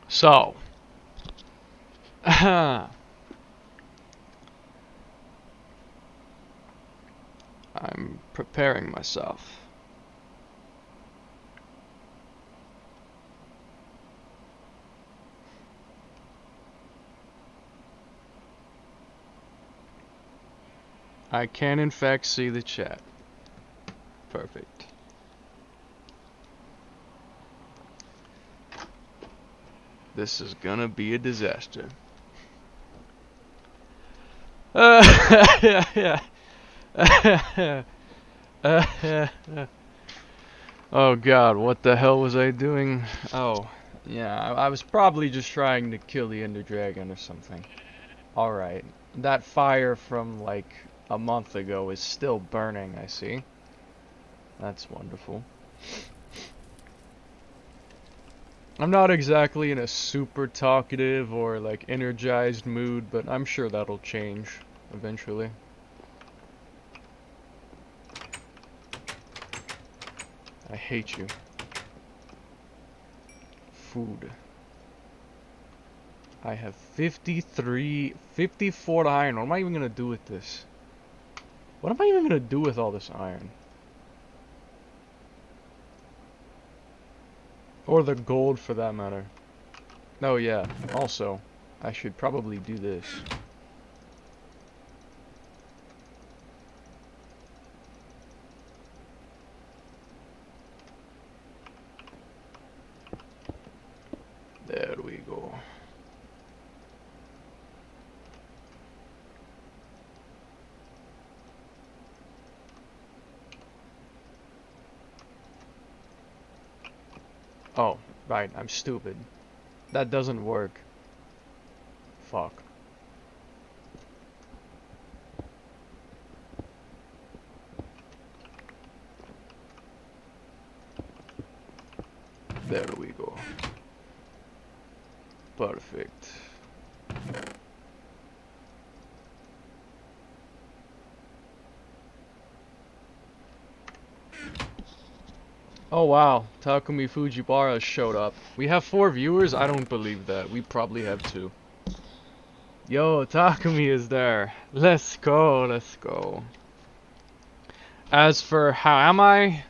So, I'm preparing myself. I can in fact see the chat. Perfect. This is gonna be a disaster. Yeah. Oh god, what the hell was I doing? Oh, yeah, I was probably just trying to kill the Ender Dragon or something. Alright, that fire from like a month ago is still burning, I see. That's wonderful. I'm not exactly in a super talkative or like energized mood, but I'm sure that'll change eventually. I hate you. Food. I have 54 iron. What am I even gonna do with this? What am I even gonna do with all this iron? Or the gold for that matter. Oh yeah, also, I should probably do this. There we go. Oh, right, I'm stupid. That doesn't work. Fuck. There we go. Perfect. Oh wow, Takumi Fujiwara showed up. We have 4 viewers? I don't believe that. We probably have 2. Yo, Takumi is there. Let's go, let's go. As for how am I?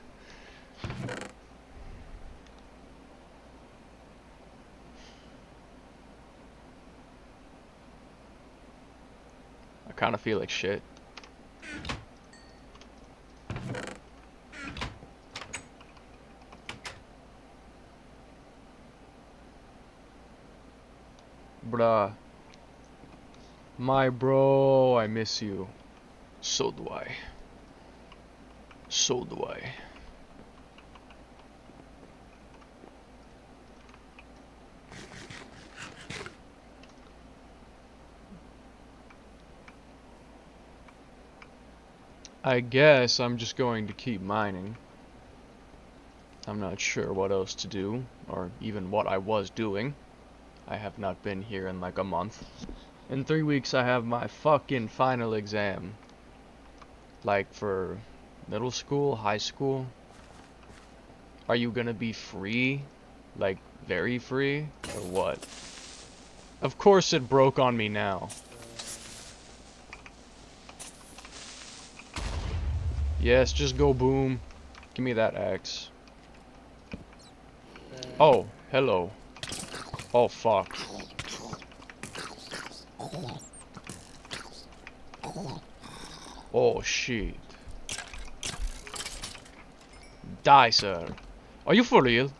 I kind of feel like shit. Bruh. My bro, I miss you. So do I. So do I. I guess I'm just going to keep mining. I'm not sure what else to do, or even what I was doing. I have not been here in like a month. In 3 weeks I have my fucking final exam. Like for middle school, high school. Are you gonna be free? Like, very free? Or what? Of course it broke on me now. Yes, just go boom. Give me that axe. Oh, hello. Oh, fuck. Oh, shit. Die, sir. Are you for real?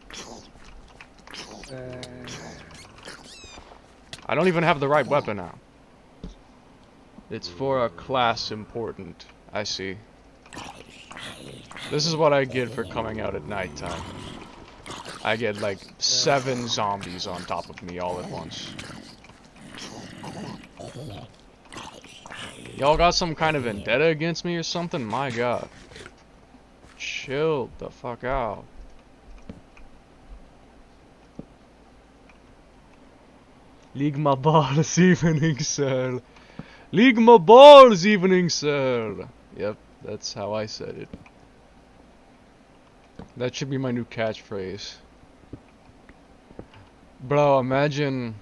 I don't even have the right weapon now. It's for a class important. I see. This is what I get for coming out at nighttime. I get like 7 zombies on top of me all at once. Y'all got some kind of vendetta against me or something? My god. Chill the fuck out. League my balls, evening, sir. League my balls, evening, sir. Yep, that's how I said it. That should be my new catchphrase. Bro, imagine,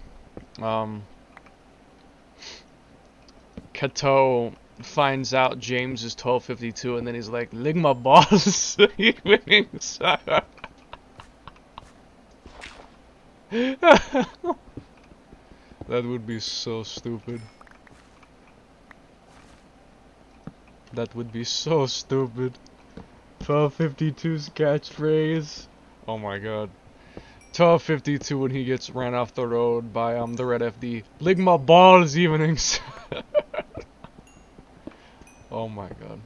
Kato finds out James is 1252 and then he's like, lick my balls. That would be so stupid. That would be so stupid. 1252's catchphrase. Oh my god. 1252 when he gets ran off the road by the red FD. Lick my balls evenings. Oh my god.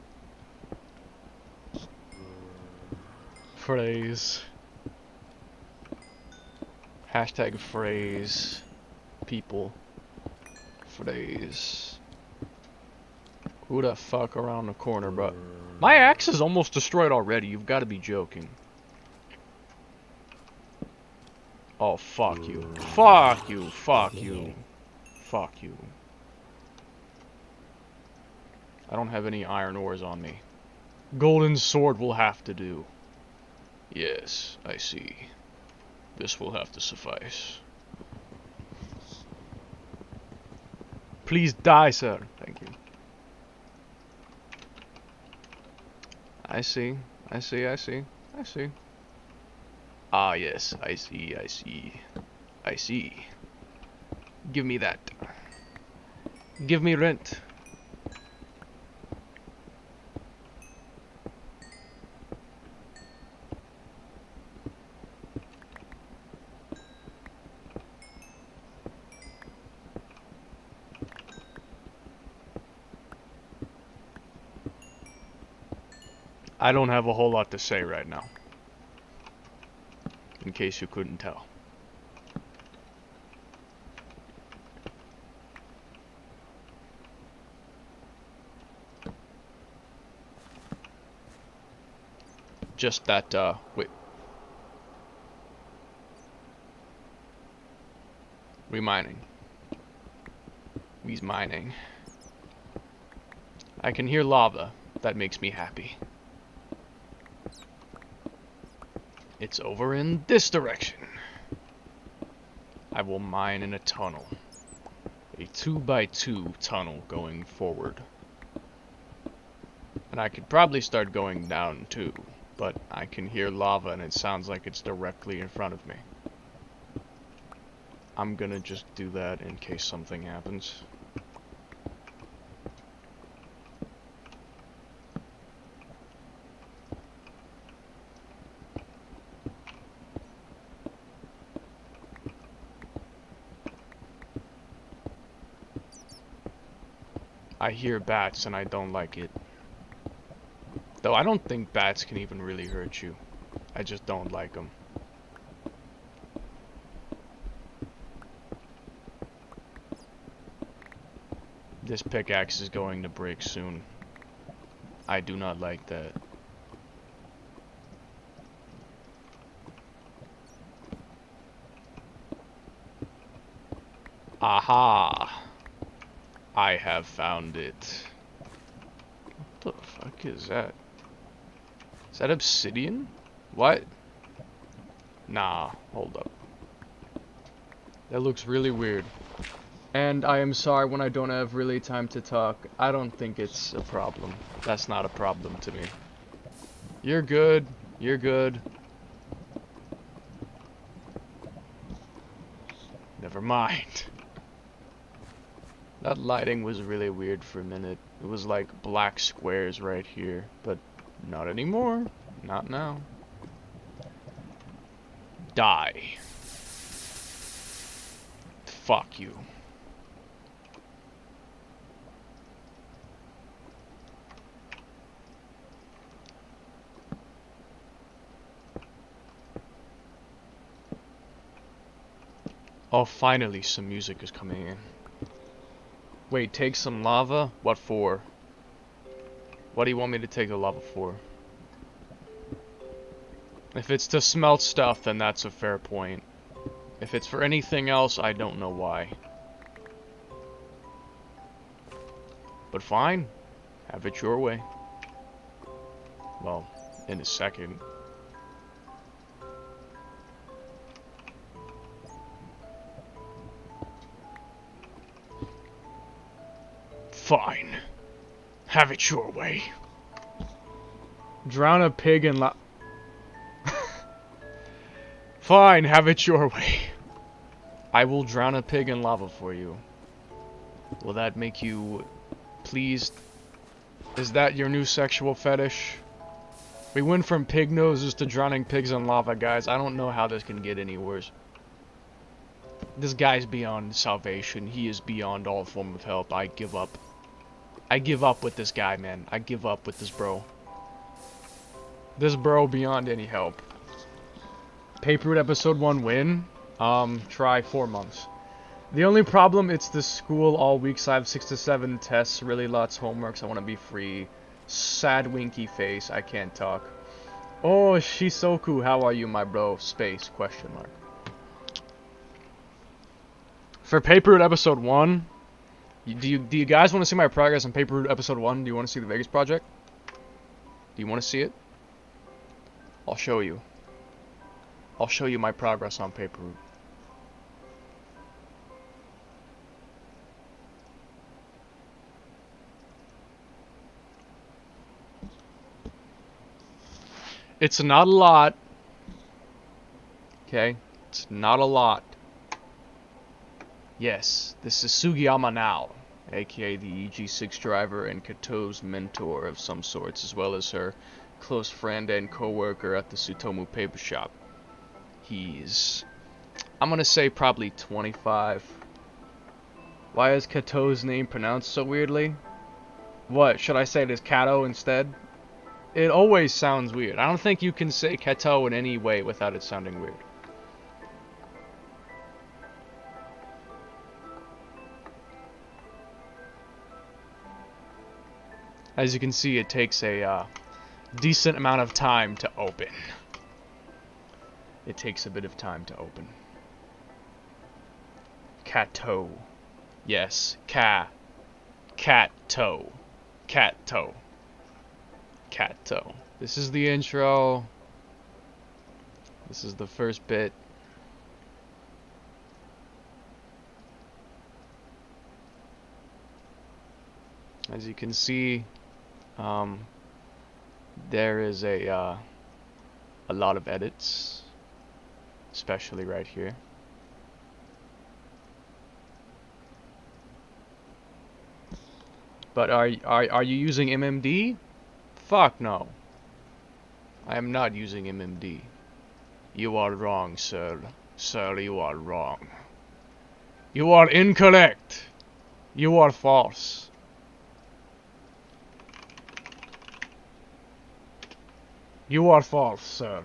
Phrase. Hashtag phrase. People. Phrase. Who the fuck around the corner, bro? My axe is almost destroyed already. You've got to be joking. Oh, fuck you. Fuck you. Fuck you. Fuck you. I don't have any iron ores on me. Golden sword will have to do. Yes, I see. This will have to suffice. Please die, sir. Thank you. I see. I see. I see. I see. Ah, yes. I see. I see. I see. Give me that. Give me rent. I don't have a whole lot to say right now. In case you couldn't tell. Just that, wait. We mining. We's mining. I can hear lava. That makes me happy. It's over in this direction. I will mine in a tunnel. A 2x2 tunnel going forward. And I could probably start going down too, but I can hear lava and it sounds like it's directly in front of me. I'm gonna just do that in case something happens. I hear bats and I don't like it. Though I don't think bats can even really hurt you. I just don't like them. This pickaxe is going to break soon. I do not like that. Aha! I have found it. What the fuck is that? Is that obsidian? What? Nah, hold up. That looks really weird. And I am sorry when I don't have really time to talk. I don't think it's a problem. That's not a problem to me. You're good. You're good. Never mind. That lighting was really weird for a minute. It was like black squares right here, but not anymore. Not now. Die. Fuck you. Oh, finally some music is coming in. Wait, take some lava? What for? What do you want me to take the lava for? If it's to smelt stuff, then that's a fair point. If it's for anything else, I don't know why. But fine. Have it your way. Well, in a second. Fine. Have it your way. Drown a pig in lava. Fine, have it your way. I will drown a pig in lava for you. Will that make you pleased? Is that your new sexual fetish? We went from pig noses to drowning pigs in lava, guys. I don't know how this can get any worse. This guy's beyond salvation. He is beyond all form of help. I give up. I give up with this guy, man. I give up with this bro. This bro beyond any help. Paper Route episode 1 win. Try 4 months. The only problem, it's the school all week, so I have 6 to 7 tests, really lots of homeworks, I want to be free. Sad winky face, I can't talk. Oh, Shisoku, how are you, my bro? Space, question mark. For Paper Route episode 1, do you guys want to see my progress on Paper Route episode 1? Do you want to see the Vegas project? Do you want to see it? I'll show you. I'll show you my progress on Paper Route. It's not a lot. Okay? It's not a lot. Yes, this is Sugiyama now, aka the EG6 driver and Kato's mentor of some sorts, as well as her close friend and co-worker at the Tsutomu paper shop. He's, I'm gonna say probably 25. Why is Kato's name pronounced so weirdly? What, should I say it as Kato instead? It always sounds weird. I don't think you can say Kato in any way without it sounding weird. As you can see, it takes a decent amount of time to open. It takes a bit of time to open. Kato. Yes, Cat-toe. Cat-toe. Cat-toe. This is the intro. This is the first bit. As you can see, there is a lot of edits, especially right here. But are you using MMD? Fuck no. I am not using MMD. You are wrong, sir. Sir, you are wrong. You are incorrect. You are false. You are false, sir.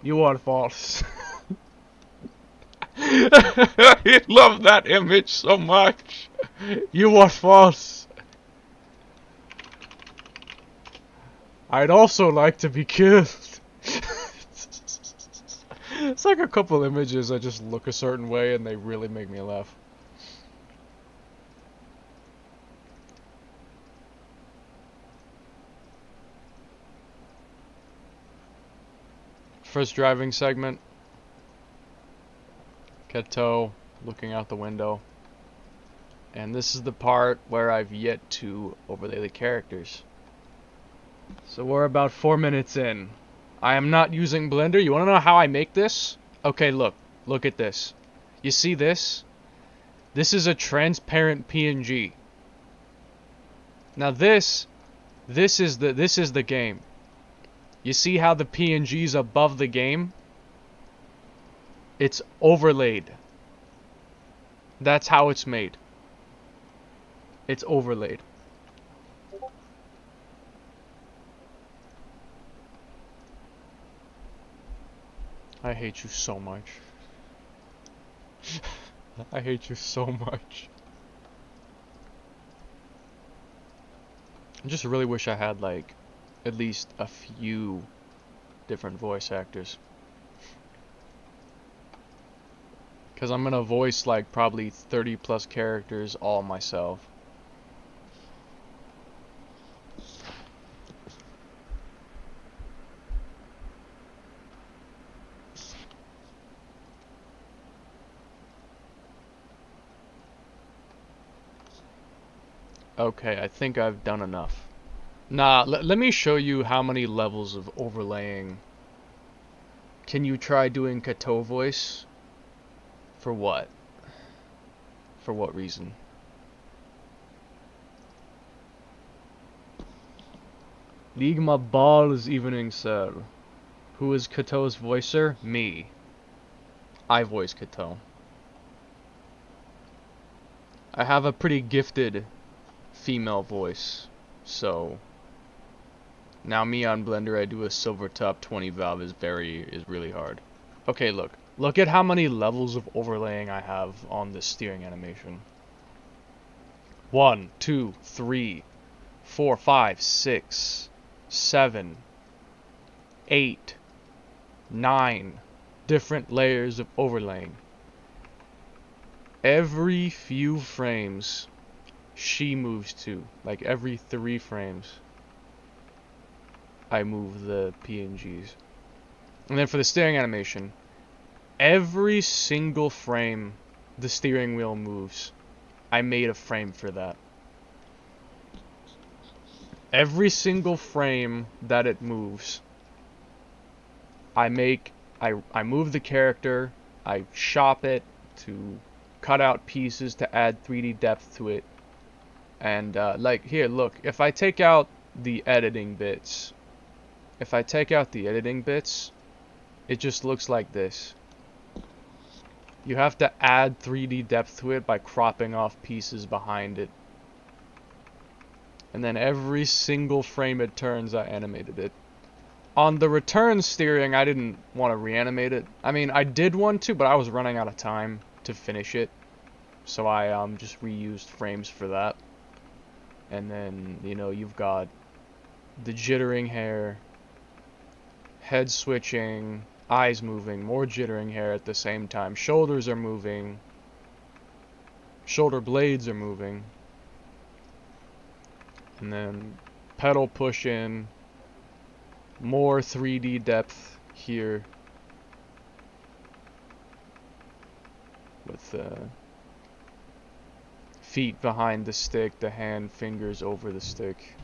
You are false. I love that image so much. You are false. I'd also like to be killed. It's like a couple images that just look a certain way and they really make me laugh. First driving segment. Kato looking out the window. And this is the part where I've yet to overlay the characters. So we're about 4 minutes in. I am not using Blender. You want to know how I make this? Okay, look. Look at this. You see this? This is a transparent PNG. Now this is the game. You see how the PNG's above the game? It's overlaid. That's how it's made. It's overlaid. I hate you so much. I hate you so much. I just really wish I had, like, at least a few different voice actors. Because I'm gonna voice, like, probably 30 plus characters all myself. Okay, I think I've done enough. Nah, let me show you how many levels of overlaying. Can you try doing Kato voice? For what? For what reason? League my balls evening, sir. Who is Kato's voicer? Me. I voice Kato. I have a pretty gifted female voice, so now me on Blender I do a silver top 20 valve is really hard. Okay, look at how many levels of overlaying I have on this steering animation. 1, 2, 3, 4, 5, 6, 7, 8, 9 different layers of overlaying. Every few frames she moves too. Like every 3 frames I move the PNGs. And then for the steering animation, every single frame the steering wheel moves, I made a frame for that. Every single frame that it moves, I move the character, I shop it to cut out pieces to add 3D depth to it. And like here, look, if I take out the editing bits, it just looks like this. You have to add 3D depth to it by cropping off pieces behind it. And then every single frame it turns, I animated it. On the return steering, I didn't want to reanimate it. I mean, I did want to, but I was running out of time to finish it. So I just reused frames for that. And then, you know, you've got the jittering hair, head switching, eyes moving, more jittering hair at the same time. Shoulders are moving. Shoulder blades are moving. And then pedal push in. More 3D depth here. With feet behind the stick, the hand, fingers over the stick.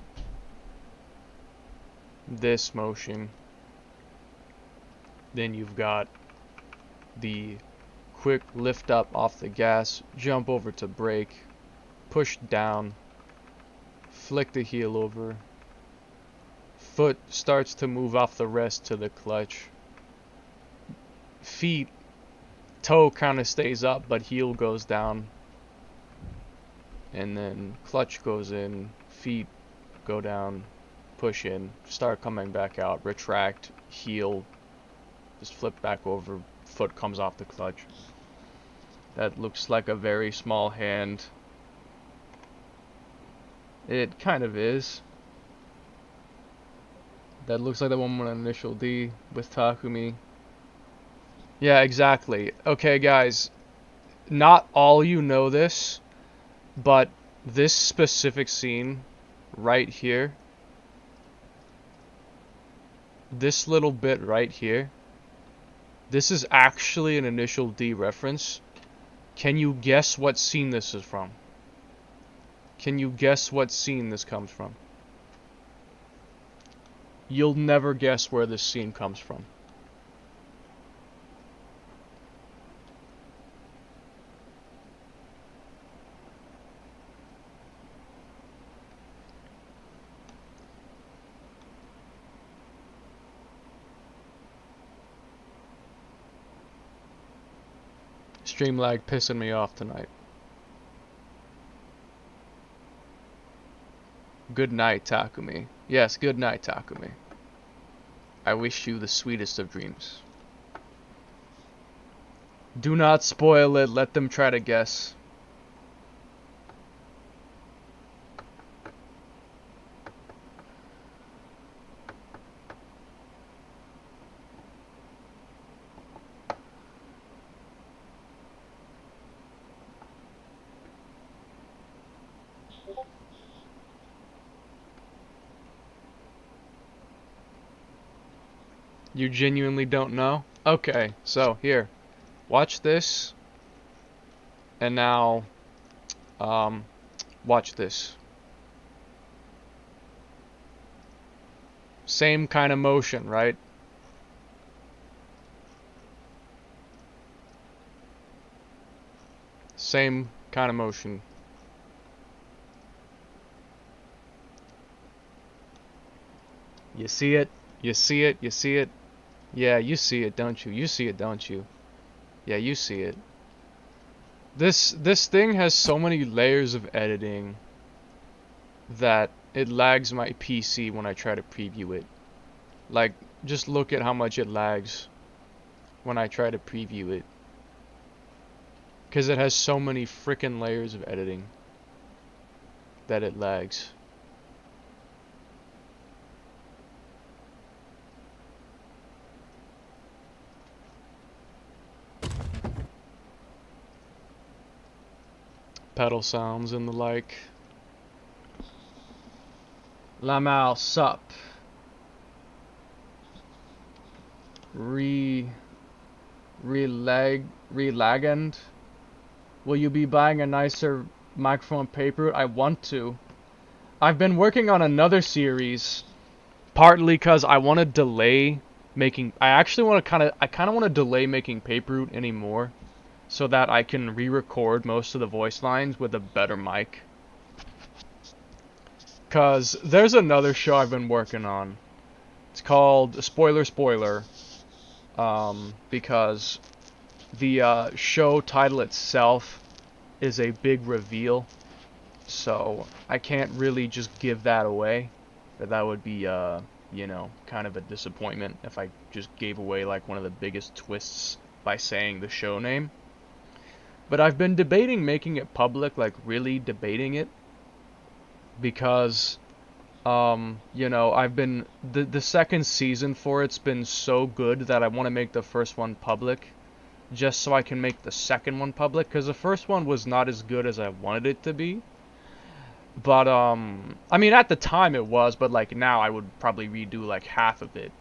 This motion. Then you've got the quick lift up off the gas, jump over to brake, push down, flick the heel over, foot starts to move off the rest to the clutch, toe kind of stays up but heel goes down, and then clutch goes in, feet go down, push in, start coming back out, retract, heel, just flip back over, foot comes off the clutch. That looks like a very small hand. It kind of is. That looks like the one with an initial D with Takumi. Yeah, exactly. Okay, guys. Not all you know this, but this specific scene right here, this little bit right here, this is actually an initial D reference. Can you guess what scene this is from? Can you guess what scene this comes from? You'll never guess where this scene comes from. Stream lag pissing me off tonight. Good night, Takumi. Yes, good night, Takumi. I wish you the sweetest of dreams. Do not spoil it, let them try to guess. You genuinely don't know? Okay, so here. Watch this. And now, watch this. Same kind of motion, right? Same kind of motion. You see it? You see it? You see it? Yeah, you see it, don't you? You see it, don't you? Yeah, you see it. This thing has so many layers of editing that it lags my PC when I try to preview it. Like, just look at how much it lags when I try to preview it. Because it has so many freaking layers of editing that it lags. Pedal sounds and the like. La mal sup. Relagand. Will you be buying a nicer microphone paper? I want to. I've been working on another series, partly because I want to delay making. I kind of want to delay making paper route anymore, so that I can re-record most of the voice lines with a better mic. Cause there's another show I've been working on. It's called Spoiler. Because the show title itself is a big reveal, so I can't really just give that away. But that would be, you know, kind of a disappointment if I just gave away like one of the biggest twists by saying the show name. But I've been debating making it public, like really debating it, because you know, the second season for it's been so good that I want to make the first one public, just so I can make the second one public, because the first one was not as good as I wanted it to be. But I mean, at the time it was, but like now I would probably redo like half of it,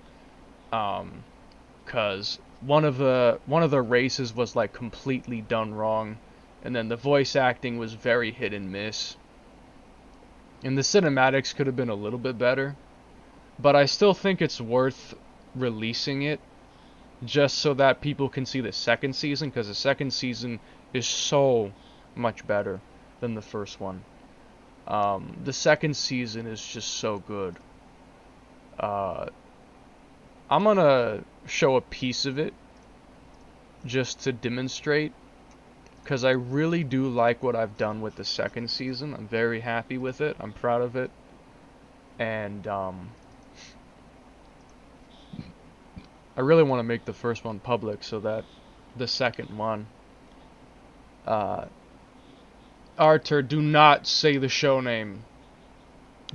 because one of the races was like completely done wrong, and then the voice acting was very hit and miss. And the cinematics could have been a little bit better, but I still think it's worth releasing it just so that people can see the second season, because the second season is so much better than the first one. The second season is just so good. I'm gonna show a piece of it just to demonstrate, because I really do like what I've done with the second season. I'm very happy with it. I'm proud of it. And I really want to make the first one public so that the second one... Arthur, do not say the show name.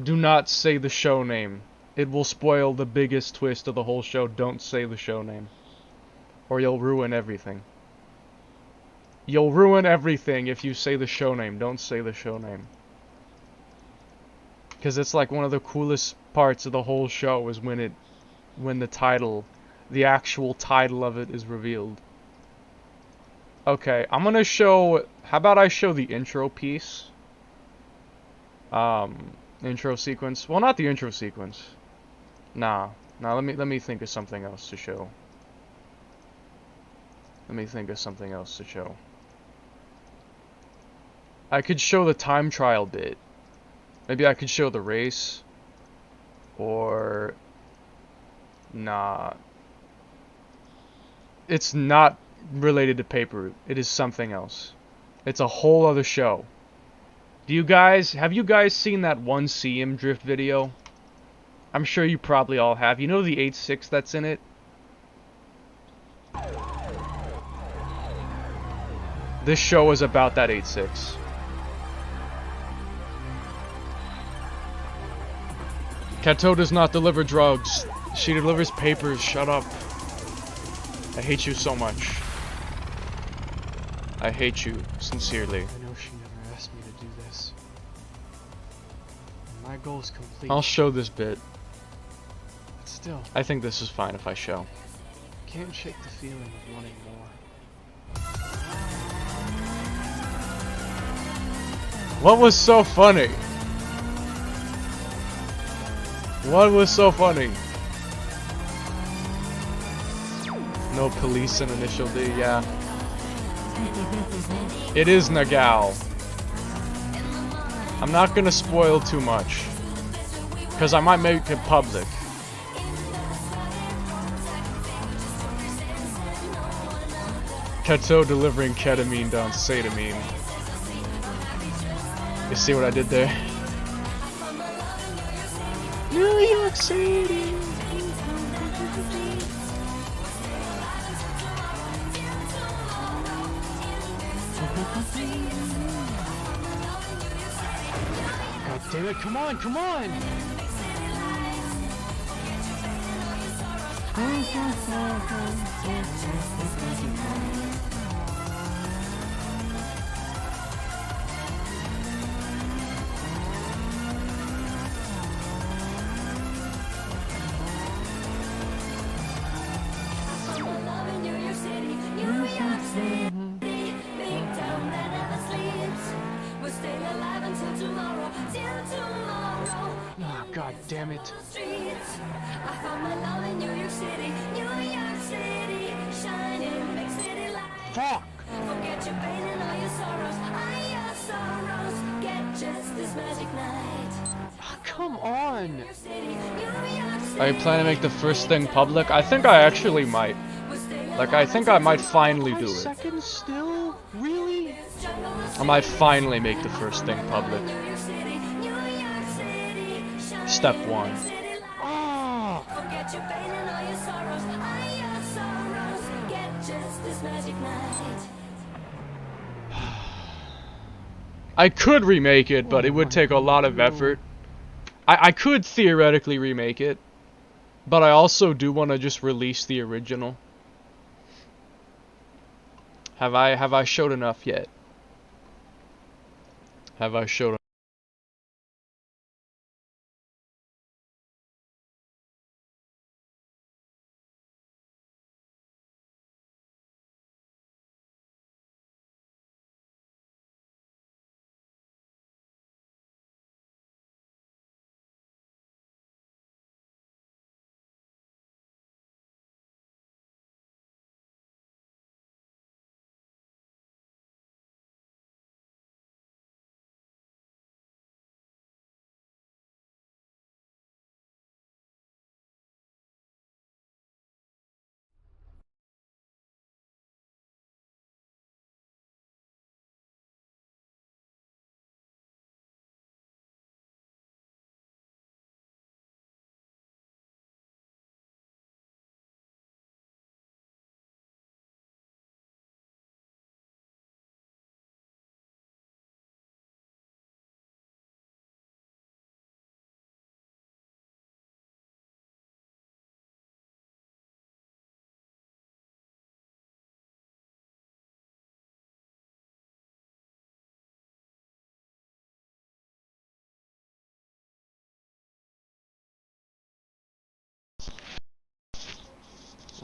Do not say the show name. It will spoil the biggest twist of the whole show. Don't say the show name, or you'll ruin everything. You'll ruin everything if you say the show name. Don't say the show name. Because it's like one of the coolest parts of the whole show is when the title, the actual title of it is revealed. Okay, I'm gonna show, how about I show the intro piece? Intro sequence. Well, not the intro sequence. Nah, let me think of something else to show. Let me think of something else to show. I could show the time trial bit. Maybe I could show the race. Or... Nah. It's not related to paper route. It is something else. It's a whole other show. Have you guys seen that 1cm drift video? I'm sure you probably all have. You know the 8.6 that's in it? This show is about that 8.6. Kato does not deliver drugs. She delivers papers. Shut up. I hate you so much. I hate you, sincerely. I know she never asked me to do this. My goal is complete. I'll show this bit. But still, I think this is fine if I show. can't shake the feeling of wanting more. What was so funny? What was so funny? No police in initial D, yeah. It is Nagao. I'm not gonna spoil too much, because I might make it public. Keto delivering ketamine down satamine. You see what I did there? New York City. God damn it, come on, come on! Oh, God damn it. Fuck! Forget your pain and all your sorrows. Your sorrows get just this magic night. Oh, come on! Are you planning to make the first thing public? I think I actually might. Like, I think I might finally do 5 it. seconds still? Really? I might finally make the first thing public. Step 1. Oh! Forget your pain and all your sorrows. Your sorrows get just this magic night. I could remake it, but it would take a lot of effort. I could theoretically remake it, but I also do want to just release the original. Have I showed enough yet? Have I showed enough?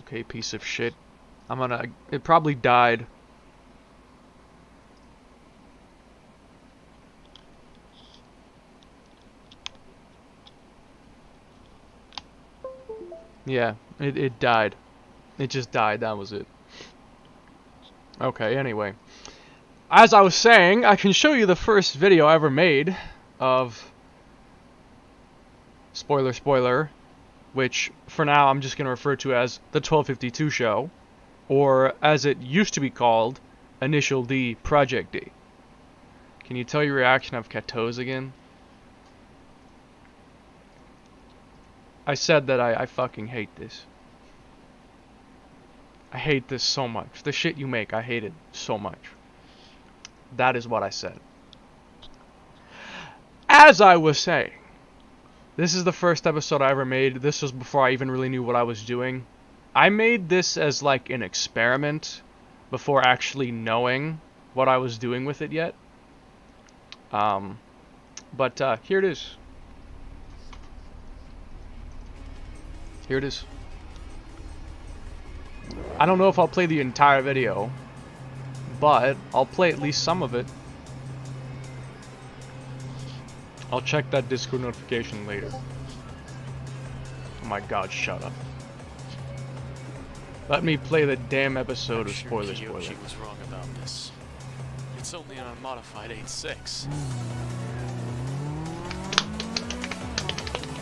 Okay, piece of shit. It probably died. Yeah, it died. It just died, that was it. Okay, anyway. As I was saying, I can show you the first video I ever made of... Spoiler, which for now I'm just going to refer to as the 1252 show, or as it used to be called, Initial D Project D. Can you tell your reaction of Katos again? I said that I fucking hate this. I hate this so much. The shit you make, I hate it so much. That is what I said. As I was saying, this is the first episode I ever made. This was before I even really knew what I was doing. I made this as like an experiment before actually knowing what I was doing with it yet. But here it is. Here it is. I don't know if I'll play the entire video, but I'll play at least some of it. I'll check that Discord notification later. Oh my god, shut up. Let me play the damn episode of spoiler. Kiyoshi was wrong about this. It's only an unmodified 8.6.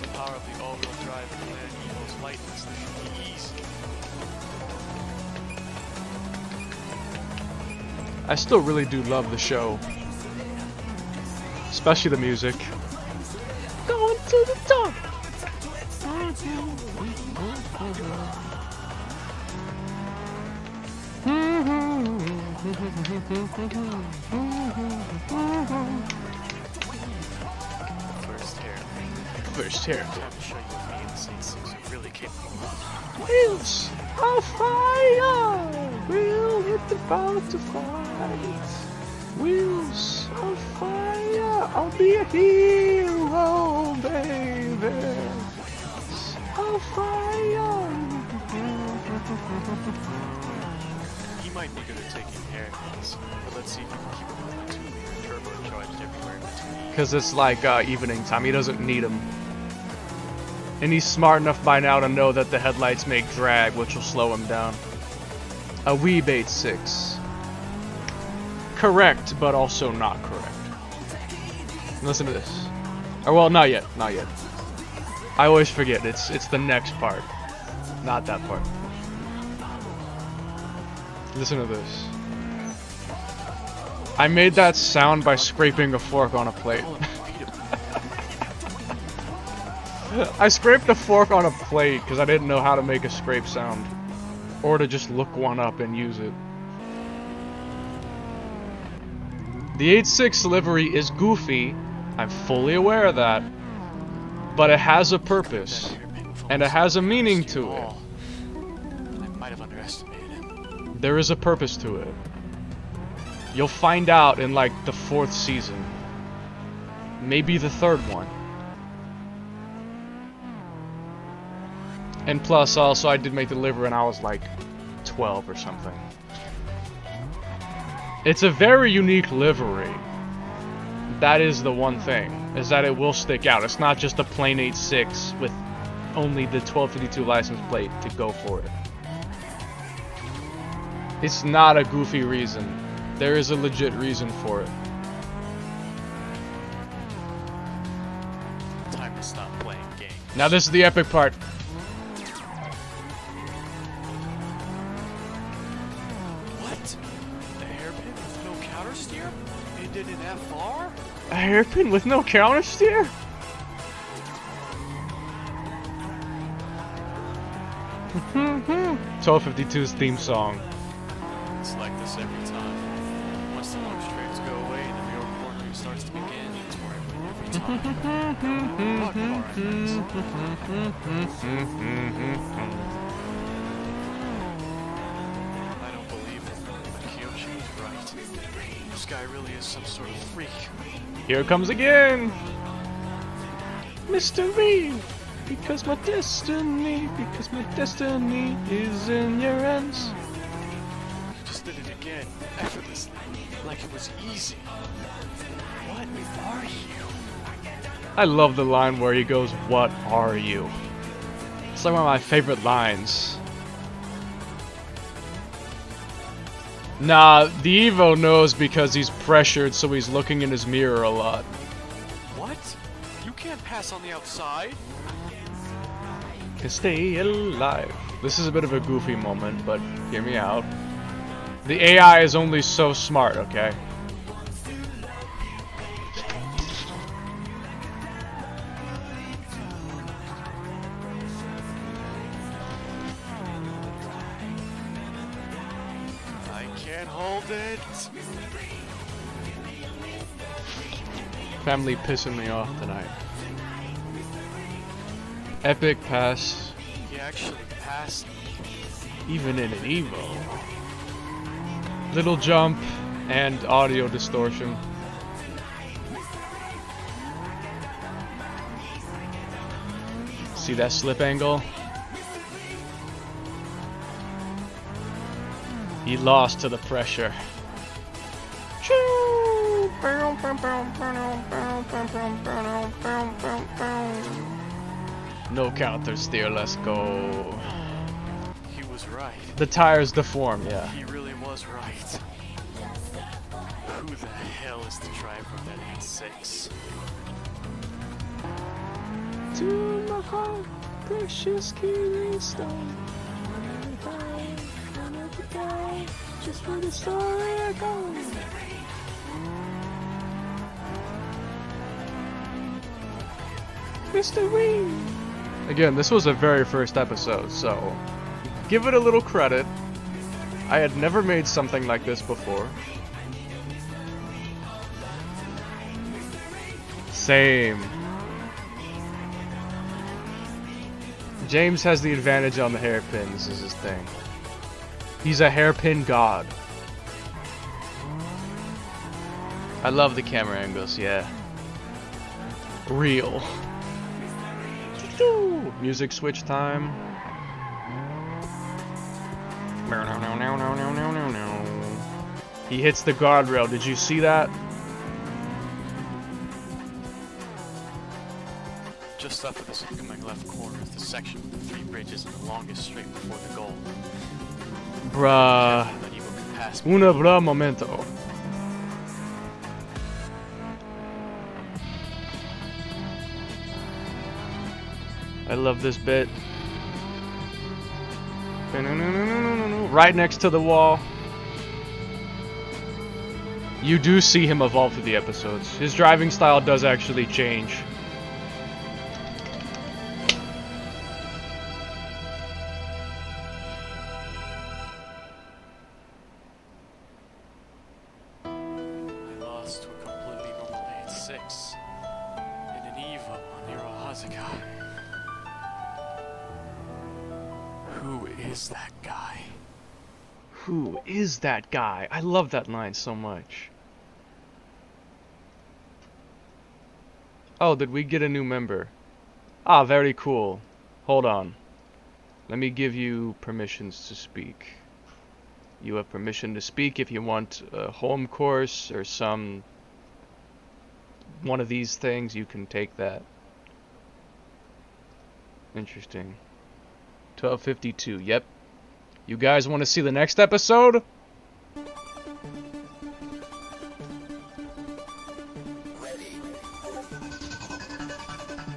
The power of the all-wheel drive and Land Evo's lightness should be easy. I still really do love the show. Especially the music. Going to the top! First hair. First hair. Time to show you what me and the Saint Six are really capable of. Wheels of fire! We'll hit the boat to fight. Wheels of fire! I'll be a hero, baby. Wheels of fire! He might be good at taking haircuts, but let's see if he can keep up with my 2-liter turbocharged everywhere in between. Because it's like evening time. He doesn't need them. And he's smart enough by now to know that the headlights make drag, which will slow him down. A Weeb 8.6. Correct, but also not correct. Listen to this. Or well, not yet, not yet. I always forget. It's the next part, not that part. Listen to this. I made that sound by scraping a fork on a plate. I scraped a fork on a plate because I didn't know how to make a scrape sound. Or to just look one up and use it. The 8.6 livery is goofy. I'm fully aware of that. But it has a purpose. And it has a meaning to it. I might have underestimated him. There is a purpose to it. You'll find out in like the 4th season. Maybe the 3rd one. And plus also I did make the livery when I was like 12 or something. It's a very unique livery. That is the one thing, is that it will stick out. It's not just a plain 8.6 with only the 1252 license plate to go for it. It's not a goofy reason. There is a legit reason for it. Time to stop playing games. Now this is the epic part. What? A hairpin with no counter steer? Ended in FR? A hairpin with no counter steer? Mm-hmm. 1252's theme song. It's like this every time. Once the long straights go away and the real corner starts to begin, it's where I win every time. What car I don't believe it, but Kiyoshi was right. This guy really is some sort of freak. Here comes again! Mystery! Because my destiny is in your hands. He just did it again, effortlessly, like it was easy. What are you? I love the line where he goes, "What are you?" It's like one of my favorite lines. Nah, the Evo knows because he's pressured, so he's looking in his mirror a lot. What? You can't pass on the outside? To stay alive. This is a bit of a goofy moment, but hear me out. The AI is only so smart, okay? I can't hold it. Family pissing me off tonight. Epic pass, He actually passed me. even in an Evo. Little jump and audio distortion. See that slip angle? He lost to the pressure. No counter steer, let's go. He was right. The tires deform, yeah. He really was right. Who the hell is the driver of that 86? To my heart, precious keystone. Just for the story I go. Mystery. Again, this was a very first episode, so give it a little credit. I had never made something like this before. Same. James has the advantage on the hairpins, is his thing. He's a hairpin god. I love the camera angles, yeah. Real. Music switch time. He hits the guardrail. Did you see that? Just up at this incoming left corner is the section with the 3 bridges and the longest straight before the goal. Bruh. That evil can pass me. Una bra momento. I love this bit. Right next to the wall. You do see him evolve through the episodes. His driving style does actually change. I lost to a completely normal 86 in an Evo on Neurohazuka. Who is that guy? Who is that guy? I love that line so much. Oh, did we get a new member? Ah, very cool. Hold on. Let me give you permissions to speak. You have permission to speak if you want a home course or one of these things, you can take that. Interesting. 12:52, yep. You guys want to see the next episode?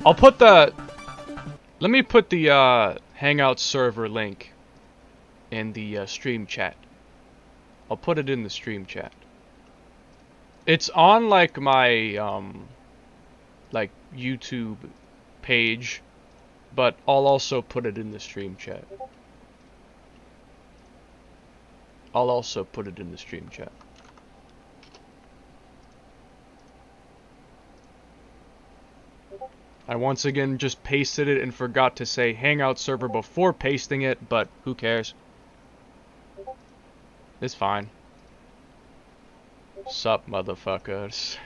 I'll put the... Let me put the Hangout server link in the stream chat. I'll put it in the stream chat. It's on like my like YouTube page, but I'll also put it in the stream chat. I'll also put it in the stream chat. I once again just pasted it and forgot to say Hangout server before pasting it, but who cares? It's fine. Sup, motherfuckers.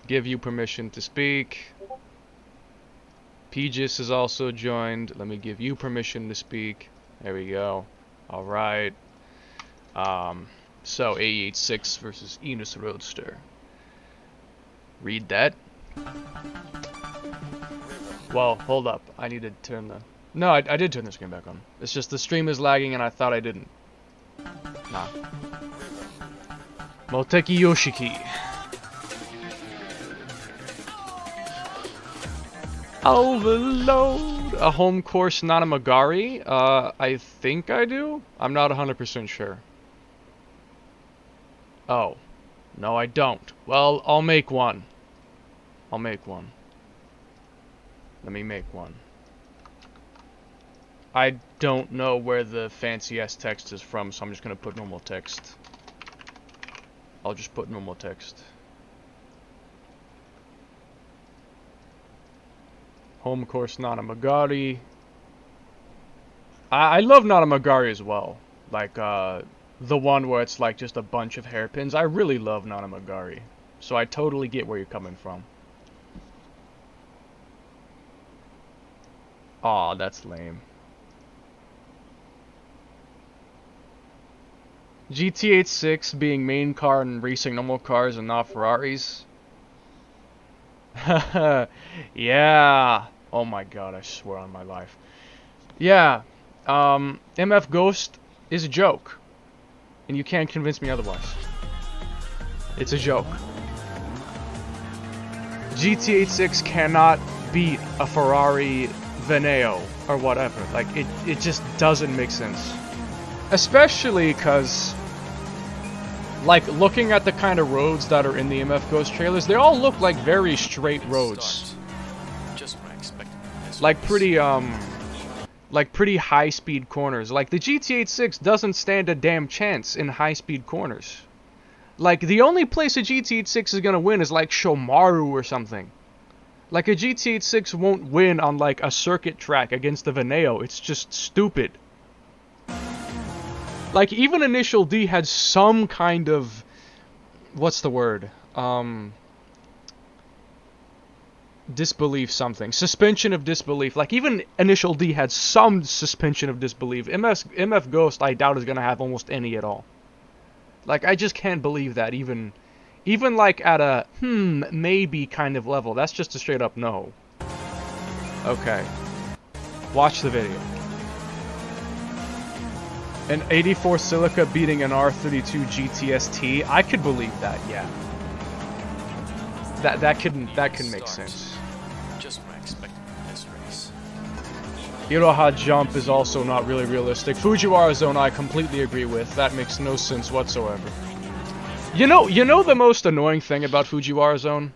Give you permission to speak. Pegis is also joined. Let me give you permission to speak. There we go. Alright. So A86 versus Enos Roadster. Read that. Well, hold up. I need to turn the... No, I did turn the screen back on. It's just the stream is lagging and I thought I didn't. Nah. Moteki Yoshiki. Overload! A home course Nanamagari? I think I do? I'm not 100% sure. Oh. No, I don't. Well, I'll make one. I'll make one. Let me make one. I don't know where the fancy-ass text is from, so I'm just gonna put normal text. I'll just put normal text. Home course Nanamagari. I love Nanamagari as well. Like, the one where it's like just a bunch of hairpins. I really love Nanamagari. So I totally get where you're coming from. Aw, that's lame. GTA 6 being main car and racing normal cars and not Ferraris. Yeah. Oh my god, I swear on my life. Yeah. MF Ghost is a joke. And you can't convince me otherwise. It's a joke. GTA 6 cannot beat a Ferrari Veneo or whatever. Like, it just doesn't make sense. Especially because, like, looking at the kind of roads that are in the MF Ghost trailers, they all look like very straight roads. Just when I expected this Like race. pretty high-speed corners. Like, the GTA 6 doesn't stand a damn chance in high-speed corners. Like, the only place a GTA 6 is gonna win is, like, Shomaru or something. Like, a GTA 6 won't win on, like, a circuit track against the Veneo. It's just stupid. Like, even Initial D had some kind of... What's the word? Disbelief something. Suspension of disbelief. Like, even Initial D had some suspension of disbelief. MF Ghost, I doubt, is gonna have almost any at all. Like, I just can't believe that, even like, at a, maybe kind of level. That's just a straight up no. Okay. Watch the video. An 84 Silica beating an R32 GTST. I could believe that, yeah. That can make sense. Just when I expected this race. Iroha jump is also not really realistic. Fujiwara zone I completely agree with. That makes no sense whatsoever. You know the most annoying thing about Fujiwara zone?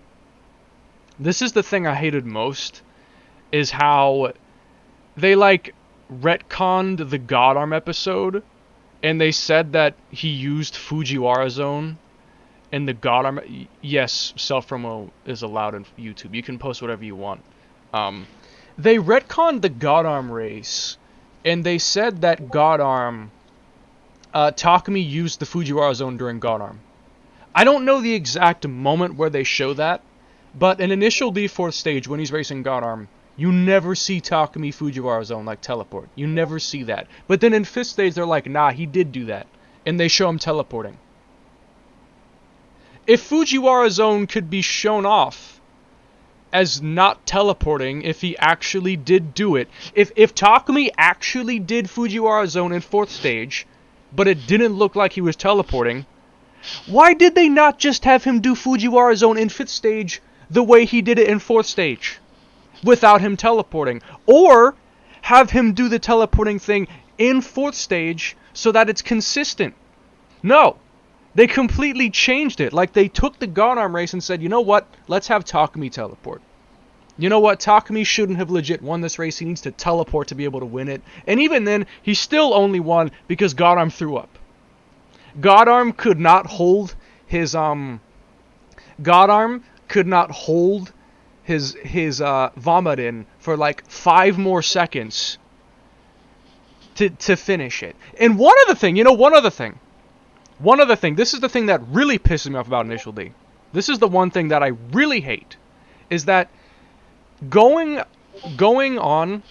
This is the thing I hated most, is how they, like, retconned the Godarm episode, and they said that he used Fujiwara zone in the Godarm... Yes, self-promo is allowed in YouTube. You can post whatever you want. They retconned the Godarm race, and they said that Godarm... Takumi used the Fujiwara zone during Godarm. I don't know the exact moment where they show that, but in Initial D 4th stage, when he's racing Godarm, you never see Takumi Fujiwara zone, like, teleport. You never see that. But then in 5th stage, they're like, nah, he did do that. And they show him teleporting. If Fujiwara zone could be shown off as not teleporting if he actually did do it, if Takumi actually did Fujiwara zone in 4th stage, but it didn't look like he was teleporting, why did they not just have him do Fujiwara zone in 5th stage the way he did it in 4th stage, without him teleporting? Or have him do the teleporting thing in 4th stage so that it's consistent? No. They completely changed it. Like, they took the Godarm race and said, you know what? Let's have Takumi teleport. You know what? Takumi shouldn't have legit won this race. He needs to teleport to be able to win it. And even then, he still only won because Godarm threw up. Godarm could not hold his, Godarm could not hold his vomit in for like 5 more seconds to finish it. And one other thing, this is the thing that really pisses me off about Initial D. This is the one thing that I really hate, is that going on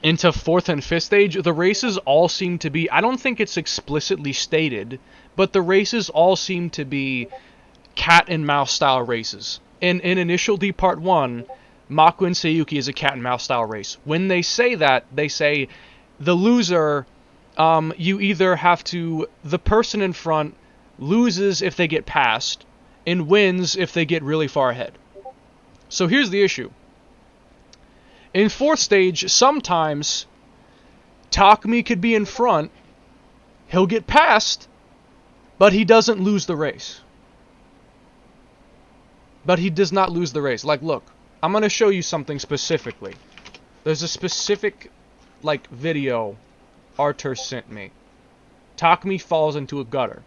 into 4th and 5th stage, the races all seem to be, I don't think it's explicitly stated, but the races all seem to be cat and mouse style races. In Initial D Part 1, Maku and Seiyuki is a cat and mouse style race. When they say that, they say the loser, you either have to, the person in front loses if they get passed, and wins if they get really far ahead. So here's the issue. In 4th stage, sometimes Takumi could be in front, he'll get passed, but he doesn't lose the race. But he does not lose the race. Like, look, I'm going to show you something specifically. There's a specific, like, video Arthur sent me. Takumi falls into a gutter.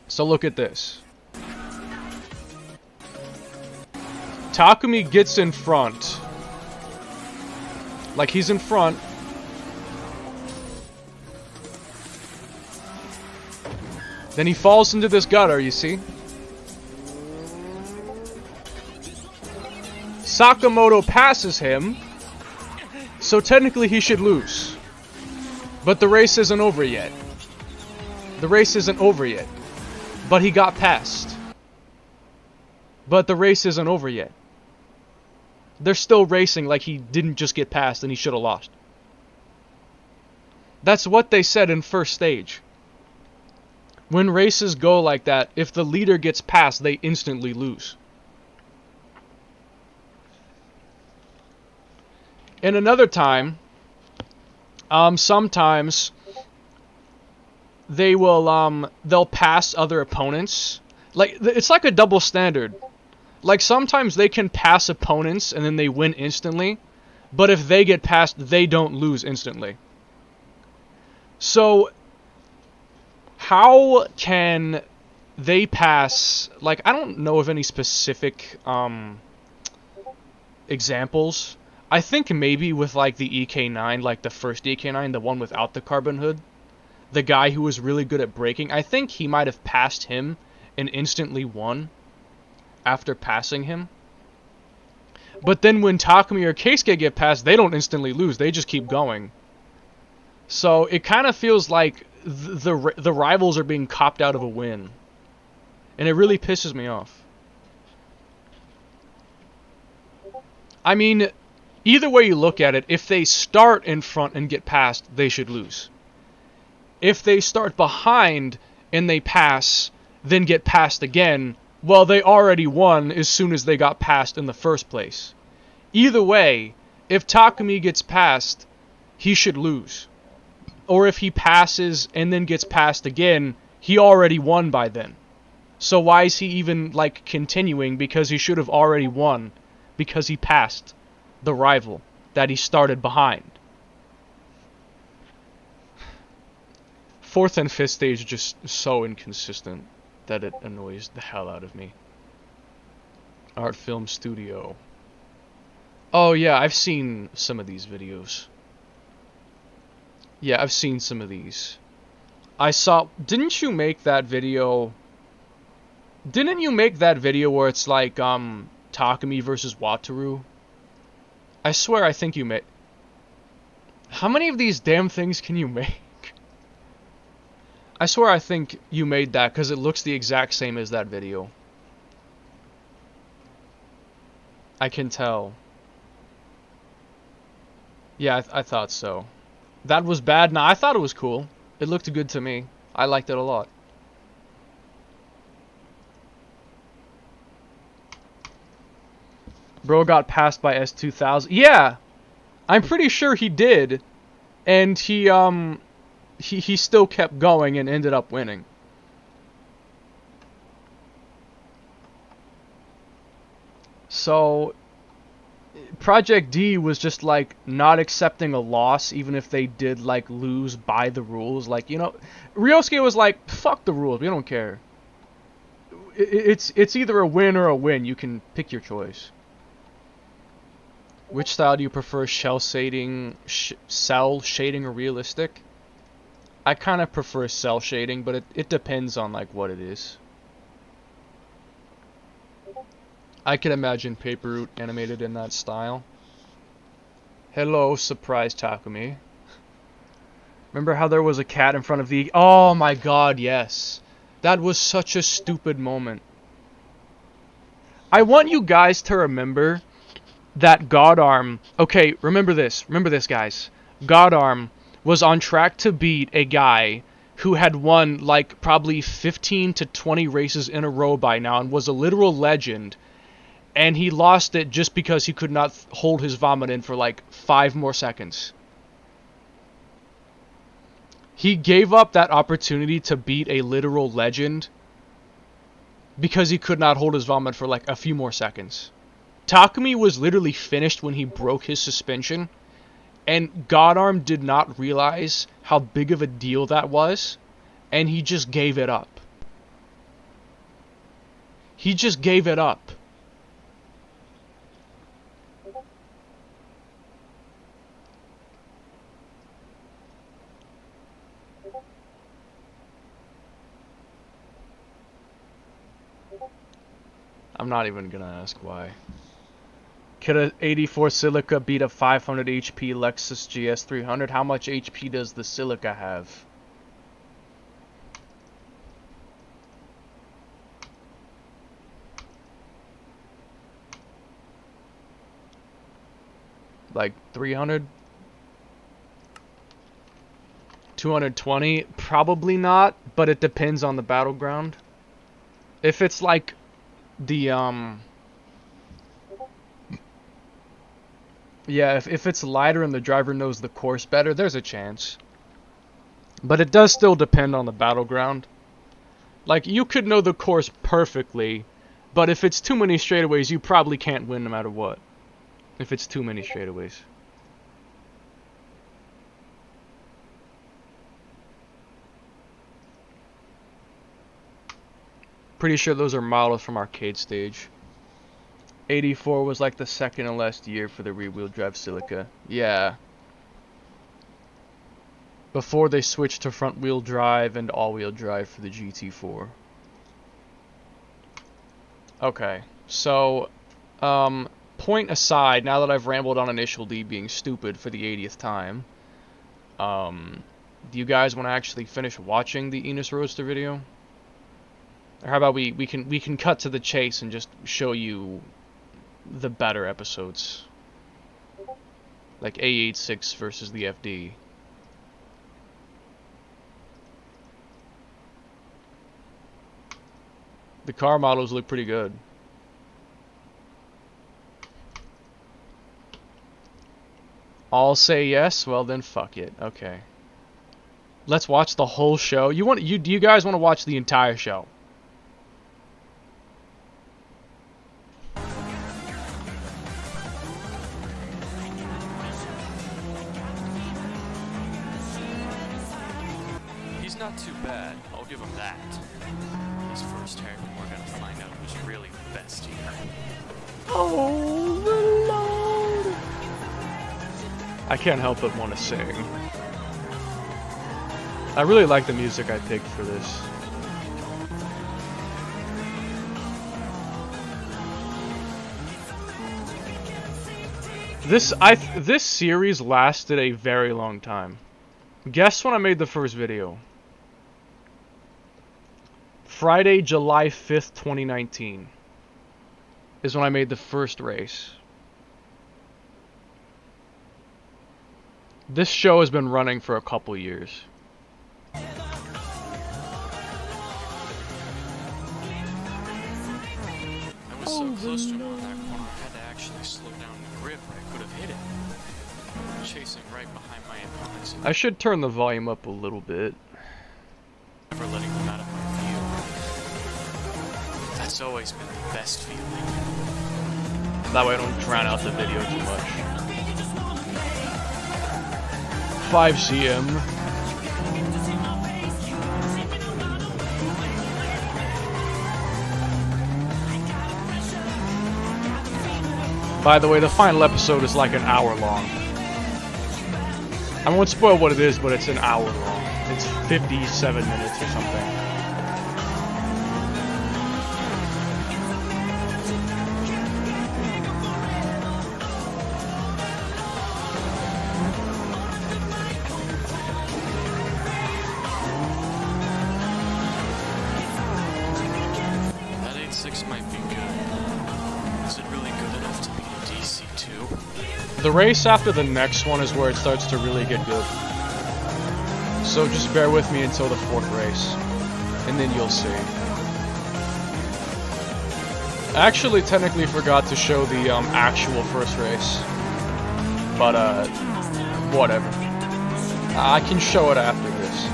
So look at this. Takumi gets in front. Like, he's in front. Then he falls into this gutter, you see? Sakamoto passes him, so technically he should lose. But the race isn't over yet. The race isn't over yet. But he got passed. But the race isn't over yet. They're still racing like he didn't just get passed and he should have lost. That's what they said in first stage. When races go like that, if the leader gets past, they instantly lose. And another time, sometimes they'll pass other opponents. Like, it's like a double standard. Like, sometimes they can pass opponents and then they win instantly, but if they get past, they don't lose instantly. So, how can they pass? Like, I don't know of any specific examples. I think maybe with like the EK9, like the first EK9, the one without the carbon hood, the guy who was really good at braking, I think he might have passed him and instantly won after passing him. But then when Takumi or Keisuke get past, they don't instantly lose, they just keep going. So it kind of feels like the rivals are being copped out of a win. And it really pisses me off. I mean, either way you look at it, if they start in front and get past, they should lose. If they start behind and they pass, then get past again, well, they already won as soon as they got past in the first place. Either way, if Takumi gets past, he should lose. Or if he passes and then gets past again, he already won by then. So why is he even, like, continuing? Because he should have already won. Because he passed the rival that he started behind. Fourth and fifth stage are just so inconsistent that it annoys the hell out of me. Art Film Studio. Oh yeah, I've seen some of these videos. Yeah, I've seen some of these. I saw... Didn't you make that video... Didn't you make that video where it's like, Takumi versus Wataru? I swear I think you made... How many of these damn things can you make? I swear I think you made that, because it looks the exact same as that video. I can tell. Yeah, I thought so. That was bad? Nah, I thought it was cool. It looked good to me. I liked it a lot. Bro got passed by S2000. Yeah! I'm pretty sure he did. And he still kept going and ended up winning. So, Project D was just like not accepting a loss even if they did like lose by the rules. Like, you know, Ryosuke was like, fuck the rules, we don't care. It's either a win or a win. You can pick your choice. Which style do you prefer, cell shading or realistic? I kind of prefer cell shading, but it depends on like what it is. I can imagine Paper Route animated in that style. Hello, surprise Takumi. Remember how there was a cat in front of the... Oh my god, yes. That was such a stupid moment. I want you guys to remember that Godarm... Okay, remember this, guys. Godarm was on track to beat a guy who had won like probably 15 to 20 races in a row by now and was a literal legend, and he lost it just because he could not hold his vomit in for like 5 more seconds. He gave up that opportunity to beat a literal legend because he could not hold his vomit for like a few more seconds. Takumi was literally finished when he broke his suspension, and Godarm did not realize how big of a deal that was, and he just gave it up. He just gave it up. I'm not even gonna ask why. Could a 84 Silica beat a 500 HP Lexus GS 300? How much HP does the Silica have? Like 300? 220? Probably not, but it depends on the battleground. If it's like the yeah, if it's lighter and the driver knows the course better, there's a chance. But it does still depend on the battleground. Like, you could know the course perfectly, but if it's too many straightaways, you probably can't win no matter what. If it's too many straightaways. Pretty sure those are models from Arcade Stage. 84 was like the second and last year for the rear-wheel drive Silica. Yeah. Before they switched to front-wheel drive and all-wheel drive for the GT4. Okay, so, point aside, now that I've rambled on Initial D being stupid for the 80th time, do you guys want to actually finish watching the Enos Roadster video? Or how about we can cut to the chase and just show you the better episodes, like A86 versus the FD. The car models look pretty good. All say yes? Well then fuck it. Okay. Let's watch the whole show. Do you guys want to watch the entire show? He's not too bad, I'll give him that. His first turn, we're gonna find out who's really the best here. Oh, the Lord! I can't help but want to sing. I really like the music I picked for this. This series lasted a very long time. Guess when I made the first video? Friday, July 5th, 2019 is when I made the first race. This show has been running for a couple years. I was so close to him on that corner, I had to actually slow down the grip, or I could have hit it. Chasing right behind my opponents. I should turn the volume up a little bit. Never letting them out of my view. That's always been the best feeling. That way I don't drown out the video too much. 5 cm. By the way, the final episode is like an hour long. I won't spoil what it is, but it's an hour long. It's 57 minutes or something. That 8.6 might be good. Is it really good enough to be a DC2? The race after the next one is where it starts to really get good. So just bear with me until the 4th race, and then you'll see. I actually technically forgot to show the actual first race, but whatever. I can show it after this.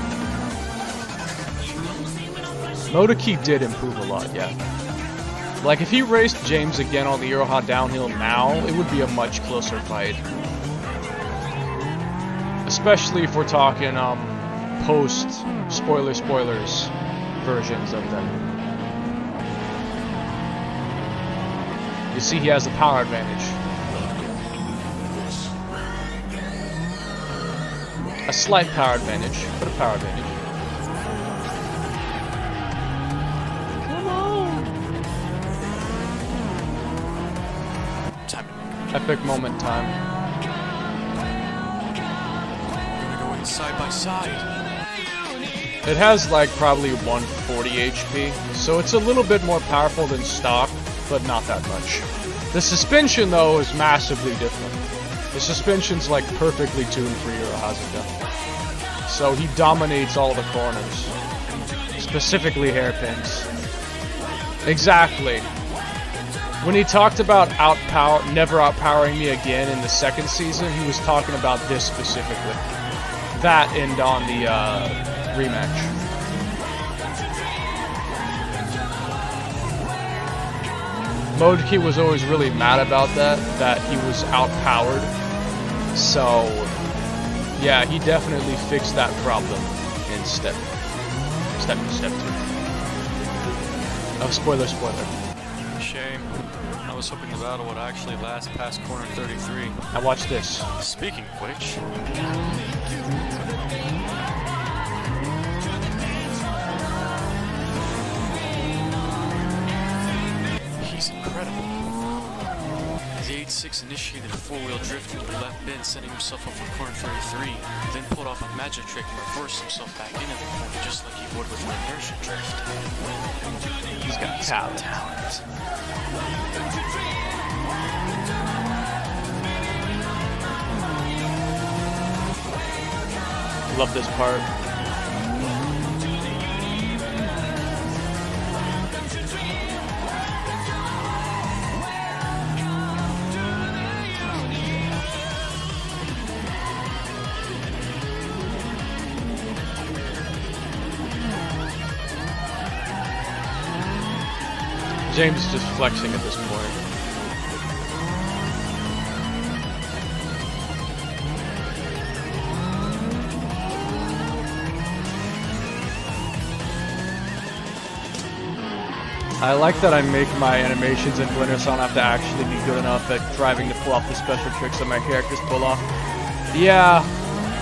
Motoki did improve a lot, yeah. Like, if he raced James again on the Iroha downhill now, it would be a much closer fight. Especially if we're talking, post-spoilers versions of them. You see, he has the power advantage. A slight power advantage, but a power advantage. Epic moment time. We're gonna go in side by side. It has like probably 140 HP, so it's a little bit more powerful than stock, but not that much. The suspension though is massively different. The suspension's like perfectly tuned for your Hazuka. so he dominates all the corners. Specifically hairpins. Exactly. When he talked about never outpowering me again in the second season, he was talking about this specifically. That and on the rematch. Modeki was always really mad about that he was outpowered. So, yeah, he definitely fixed that problem in step 2. Oh, spoiler. Shame. I was hoping the battle would actually last past corner 33. Now watch this. Speaking of which, he's incredible. The 8-6 initiated a 4-wheel drift into the left bin, setting himself up for corner 33, then pulled off a magic trick and reversed himself back into the corner just like he would with an inertia drift. He's got talent. Love this part. James is just flexing at this point. I like that I make my animations in Blender so I don't have to actually be good enough at driving to pull off the special tricks that my characters pull off. Yeah,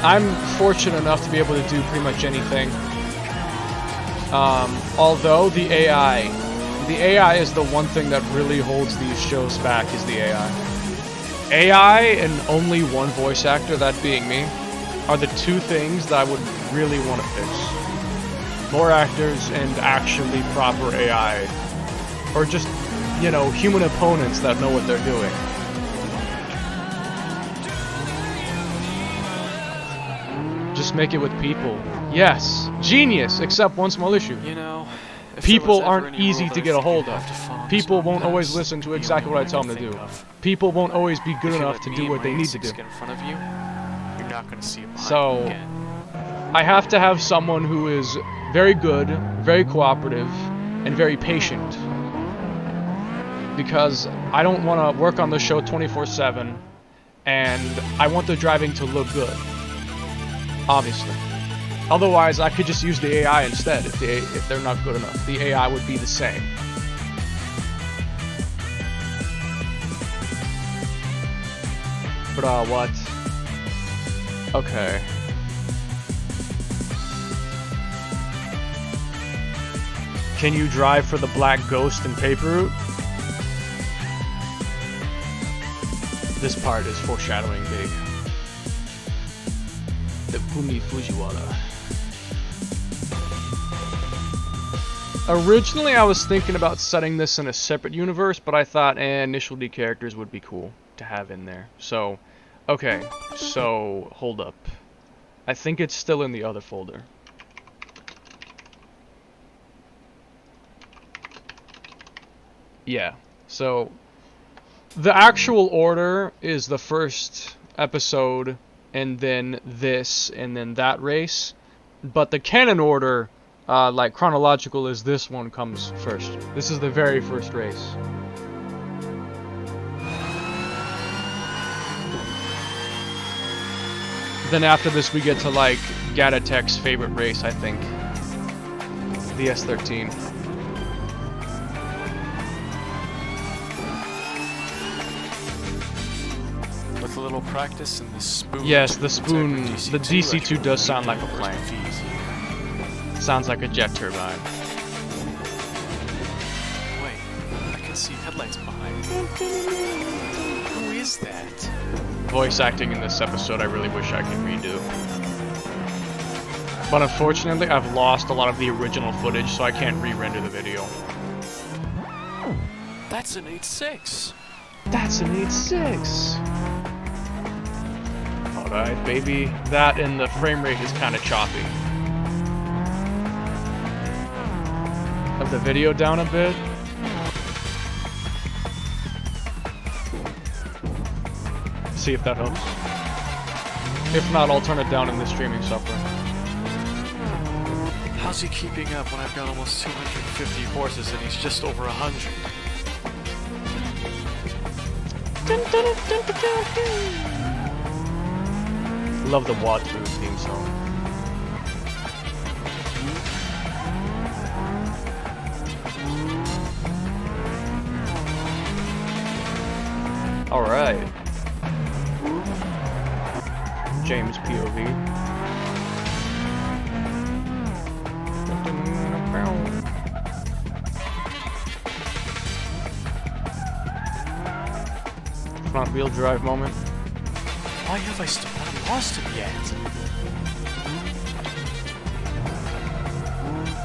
I'm fortunate enough to be able to do pretty much anything. Although the AI is the one thing that really holds these shows back, is the AI. AI and only one voice actor, that being me, are the two things that I would really want to fix. More actors and actually proper AI. Or just, you know, human opponents that know what they're doing. Just make it with people. Yes, genius, except one small issue. You know, People aren't easy to get a hold of. People won't always listen to exactly what I tell them to do. People won't always be good enough to do what they need to do. In front of you, you're not going to see it behind So, you again. I have to have someone who is very good, very cooperative, and very patient. Because I don't want to work on the show 24/7, and I want the driving to look good. Obviously. Otherwise, I could just use the AI instead if they're not good enough. The AI would be the same. But, what? Okay. Can you drive for the Black Ghost in Paper Route? This part is foreshadowing big. The Fumi Fujiwara. Originally, I was thinking about setting this in a separate universe, but I thought, Initial D characters would be cool to have in there. So, okay, so, hold up. I think it's still in the other folder. Yeah, so, the actual order is the first episode, and then this, and then that race. But the canon order, like chronological, is this one comes first. This is the very first race. Then after this we get to like Gatatek's favorite race, I think. The S13. With a little practice and the spoon. Yes, the spoon, the DC2 does sound like a plane. Sounds like a jet turbine. Wait, I can see headlights behind. Who is that? Voice acting in this episode I really wish I could redo. But unfortunately I've lost a lot of the original footage, so I can't re-render the video. That's an 8.6. That's an 8.6! Hold Alright, baby. That and the frame rate is kind of choppy. Have the video down a bit. See if that helps. If not, I'll turn it down in the streaming software. How's he keeping up when I've got almost 250 horses and he's just over 100? Love the walkthrough theme song. Alright. James POV. Front wheel drive moment. Why have I still not lost him yet?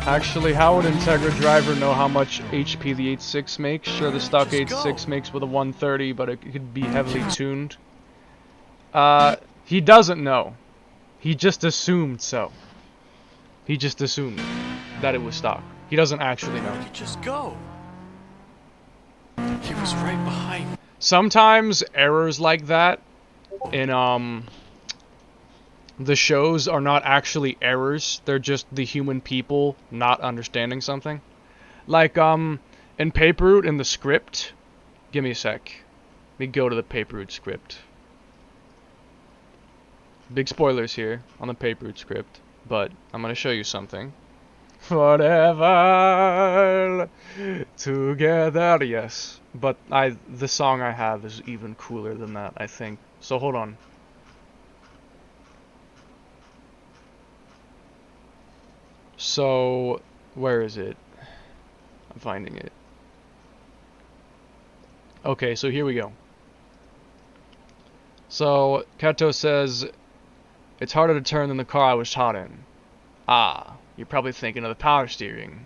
Actually, how would Integra Driver know how much HP the 8.6 makes? Sure, the stock Just 8.6 go. makes with a 130, but it could be heavily tuned. He doesn't know. He just assumed so. He just assumed that it was stock. He doesn't actually know. He just go. He was right behind me. Sometimes errors like that in the shows are not actually errors. They're just the human people not understanding something. Like in Paper Route in the script. Give me a sec. Let me go to the Paper Route script. Big spoilers here on the Paper Route script, but I'm gonna show you something. Forever together, yes. But the song I have is even cooler than that, I think. So hold on. So, where is it? I'm finding it. Okay, so here we go. So, Kato says, it's harder to turn than the car I was taught in. Ah, you're probably thinking of the power steering.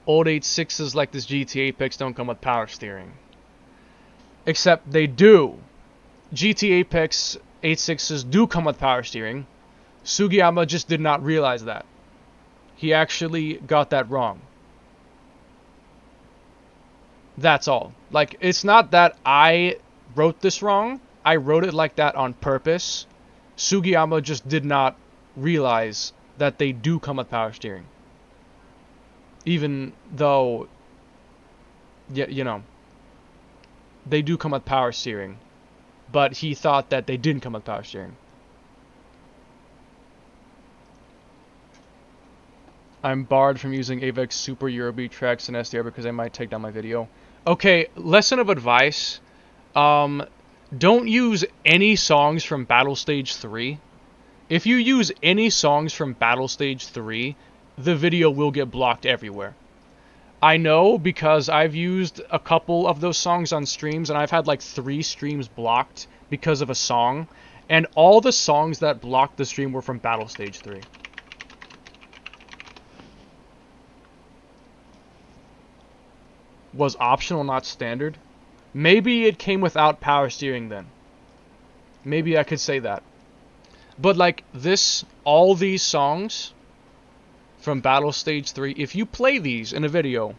Old 8.6s like this GT Apex don't come with power steering. Except they do. GT Apex 8.6s do come with power steering. Sugiyama just did not realize that. He actually got that wrong. That's all. Like, it's not that I wrote this wrong. I wrote it like that on purpose. Sugiyama just did not realize that they do come with power steering. Even though, yeah, you know, they do come with power steering. But he thought that they didn't come with power steering. I'm barred from using AVEX Super Eurobeat tracks and SDR because I might take down my video. Okay, lesson of advice. Don't use any songs from Battle Stage 3. If you use any songs from Battle Stage 3, the video will get blocked everywhere. I know because I've used a couple of those songs on streams, and I've had like 3 streams blocked because of a song, and all the songs that blocked the stream were from Battle Stage 3. Was optional, not standard? Maybe it came without power steering then. Maybe I could say that. But like this, all these songs from Battle Stage 3, if you play these in a video,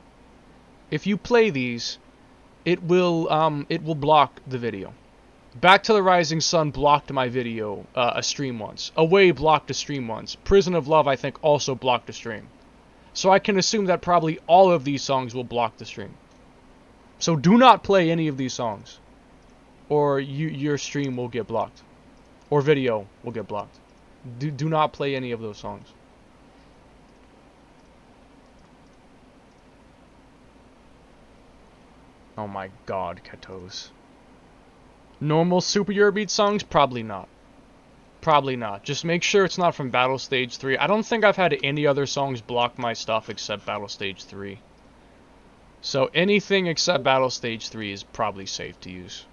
if you play these, it will block the video. Back to the Rising Sun blocked my video, a stream once. Away blocked a stream once. Prison of Love, I think, also blocked a stream. So I can assume that probably all of these songs will block the stream. So do not play any of these songs, or your stream will get blocked, or video will get blocked. Do not play any of those songs. Oh my god, Katos. Normal Super Eurobeat songs? Probably not. Probably not. Just make sure it's not from Battle Stage 3. I don't think I've had any other songs block my stuff except Battle Stage 3. So anything except Battle Stage 3 is probably safe to use.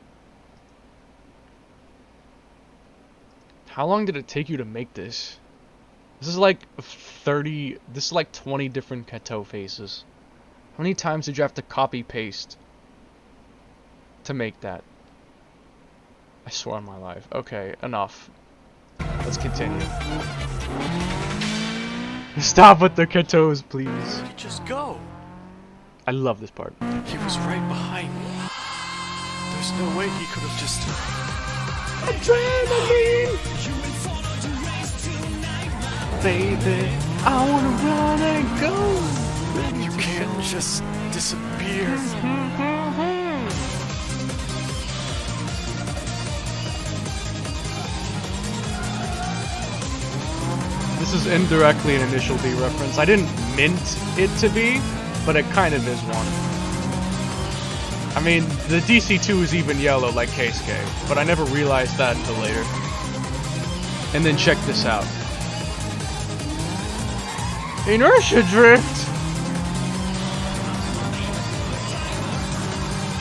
How long did it take you to make this? This is like 30... This is like 20 different Kato faces. How many times did you have to copy-paste to make that? I swear on my life. Okay, enough. Let's continue. Stop with the katos, please. Where'd he just go? I love this part. He was right behind me. There's no way he could have just... Adrenaline! Baby, I wanna run and go. You can't just disappear. This is indirectly an Initial D reference. I didn't mint it to be, but it kind of is one. I mean, the DC2 is even yellow like Keisuke, but I never realized that until later. And then check this out. Inertia drift!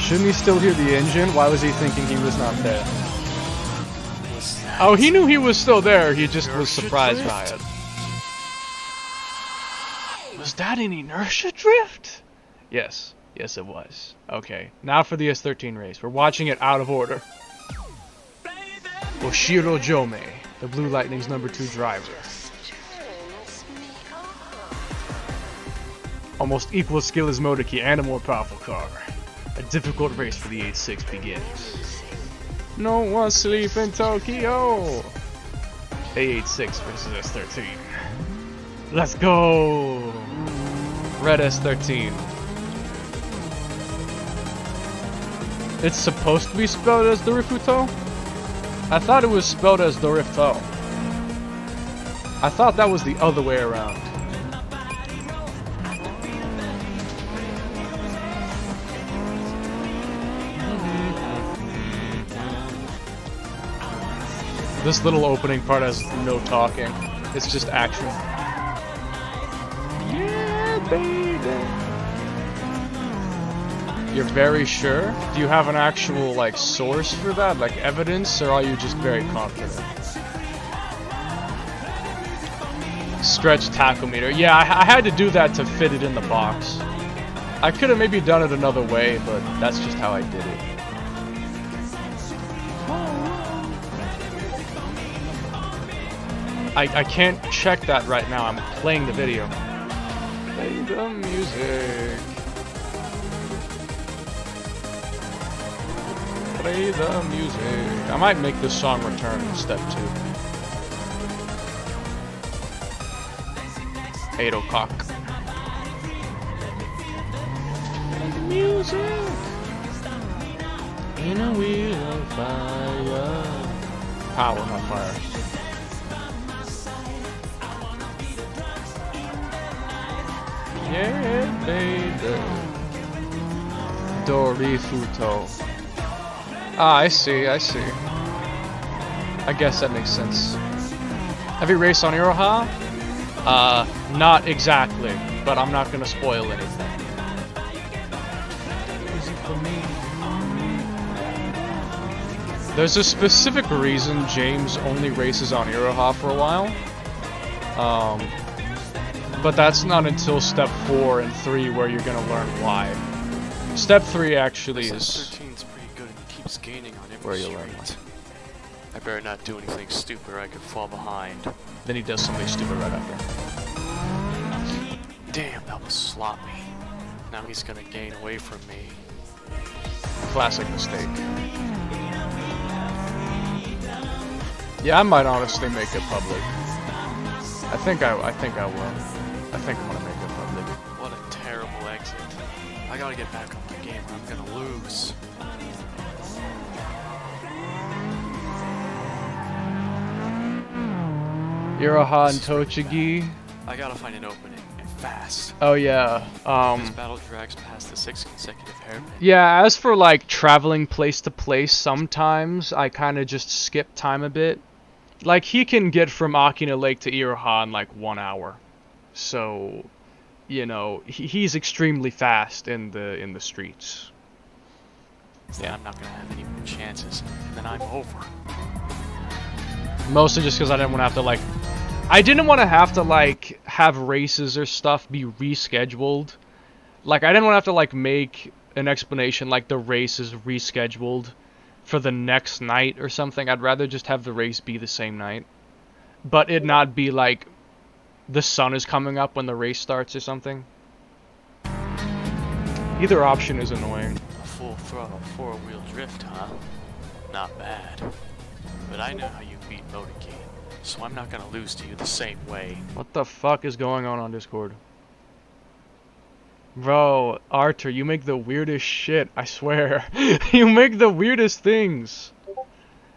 Shouldn't he still hear the engine? Why was he thinking he was not there? Oh, he knew he was still there, he just was surprised by it. Was that an inertia drift? Yes. Yes, it was. Okay, now for the S13 race. We're watching it out of order. Oshiro Jome, the Blue Lightning's #2 driver. Almost equal skill as Motoki and a more powerful car. A difficult race for the 8-6 begins. No one sleep in Tokyo! A86 versus S13. Let's go! Red S13. It's supposed to be spelled as Dorifuto? I thought it was spelled as Dorifto. I thought that was the other way around. This little opening part has no talking. It's just action. Yeah, baby. You're very sure? Do you have an actual, like, source for that? Like, evidence? Or are you just very confident? Stretch tachometer. Yeah, I had to do that to fit it in the box. I could have maybe done it another way, but that's just how I did it. I can't check that right now. I'm playing the video. Play the music. Play the music. I might make this song return in step 2. 8 o'clock. Music. In a wheel of fire. Power, not fire. Yeah, baby. Dorifuto. Ah, I see. I guess that makes sense. Have you raced on Iroha? Not exactly, but I'm not gonna spoil anything. There's a specific reason James only races on Iroha for a while. But that's not until step 4 and 3 where you're gonna learn why. Step 3 actually is 13's pretty good and keeps gaining on every where you learn why. straight. I better not do anything stupid or I could fall behind. Then he does something stupid right after. Damn, that was sloppy. Now he's gonna gain away from me. Classic mistake. Yeah, I might honestly make it public. I think I will. I think I'm gonna make it public. What a terrible exit. I gotta get back on my game or I'm gonna lose. Iroha and Tochigi. I gotta find an opening, and fast. Oh yeah. This battle drags past the 6 consecutive hairpin. Yeah, as for like traveling place to place, sometimes I kind of just skip time a bit. Like he can get from Akina Lake to Iroha in like 1 hour. So, you know, he's extremely fast in the streets. Yeah, I'm not gonna have any more chances, and then I'm over. Mostly just because I didn't want to have to like, have races or stuff be rescheduled. Like I didn't want to have to like make an explanation like the race is rescheduled for the next night or something. I'd rather just have the race be the same night. but it not be like the sun is coming up when the race starts or something. Either option is annoying. A full throttle four-wheel drift, huh? Not bad. But I know how you beat motorcade, so I'm not gonna lose to you the same way. What the fuck is going on Discord? Bro, Arthur, you make the weirdest shit, I swear. You make the weirdest things.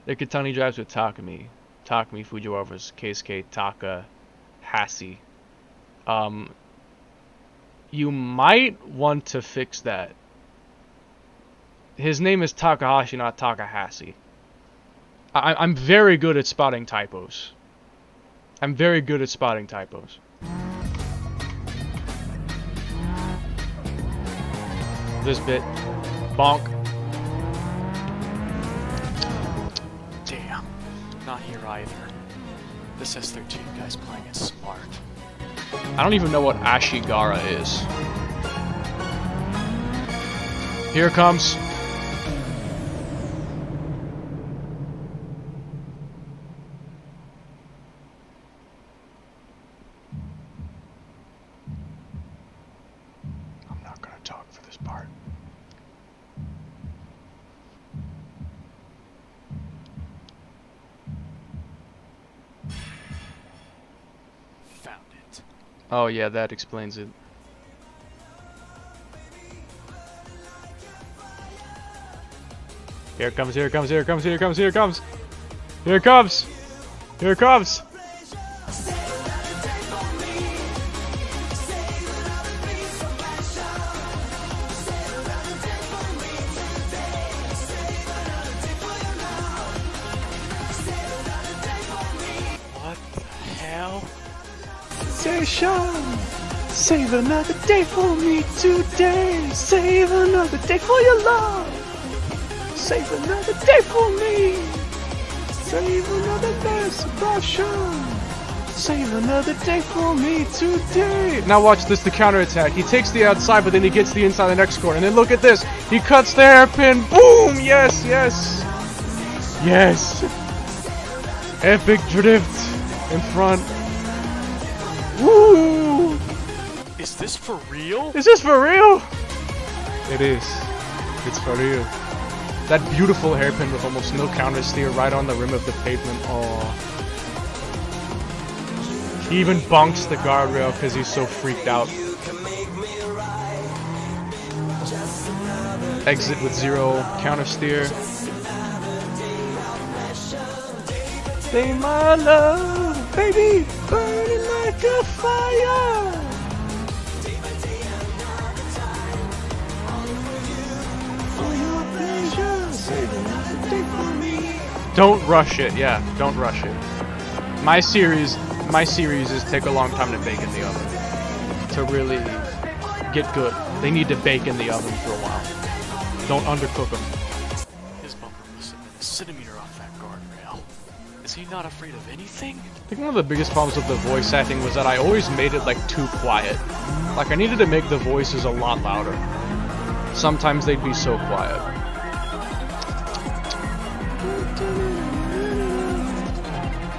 Ikitani drives with Takumi. Takumi Fujiwara's Keisuke Taka Hasi. You might want to fix that. His name is Takahashi, not Takahashi. I'm very good at spotting typos. I'm very good at spotting typos. This bit. Bonk. Damn. Not here either. This S13 guy's playing it smart. I don't even know what Ashigara is. Here it comes. I'm not gonna talk for this part. Found it. Oh yeah, that explains it. Here it comes, here it comes, here it comes, here it comes, here it comes! Here it comes! Here it comes! What the hell? Save another day for me today. Save another day for your love. Save another day for me. Save another celebration. Save another day for me today. Now watch this, the counterattack. He takes the outside, but then he gets the inside the next corner. And then look at this. He cuts the hairpin. Boom! Yes, yes. Yes. Epic drift in front. Woo! Is this for real? Is this for real? It is. It's for real. That beautiful hairpin with almost no counter steer right on the rim of the pavement. Oh. He even bunks the guardrail because he's so freaked out. Exit with zero counter steer. Stay my love, baby, burning like a fire. Don't rush it, yeah, don't rush it. My series is take a long time to bake in the oven. To really get good. They need to bake in the oven for a while. Don't undercook them. His bumper must have been a centimeter off that guardrail. Is he not afraid of anything? I think one of the biggest problems with the voice acting was that I always made it like too quiet. Like I needed to make the voices a lot louder. Sometimes they'd be so quiet.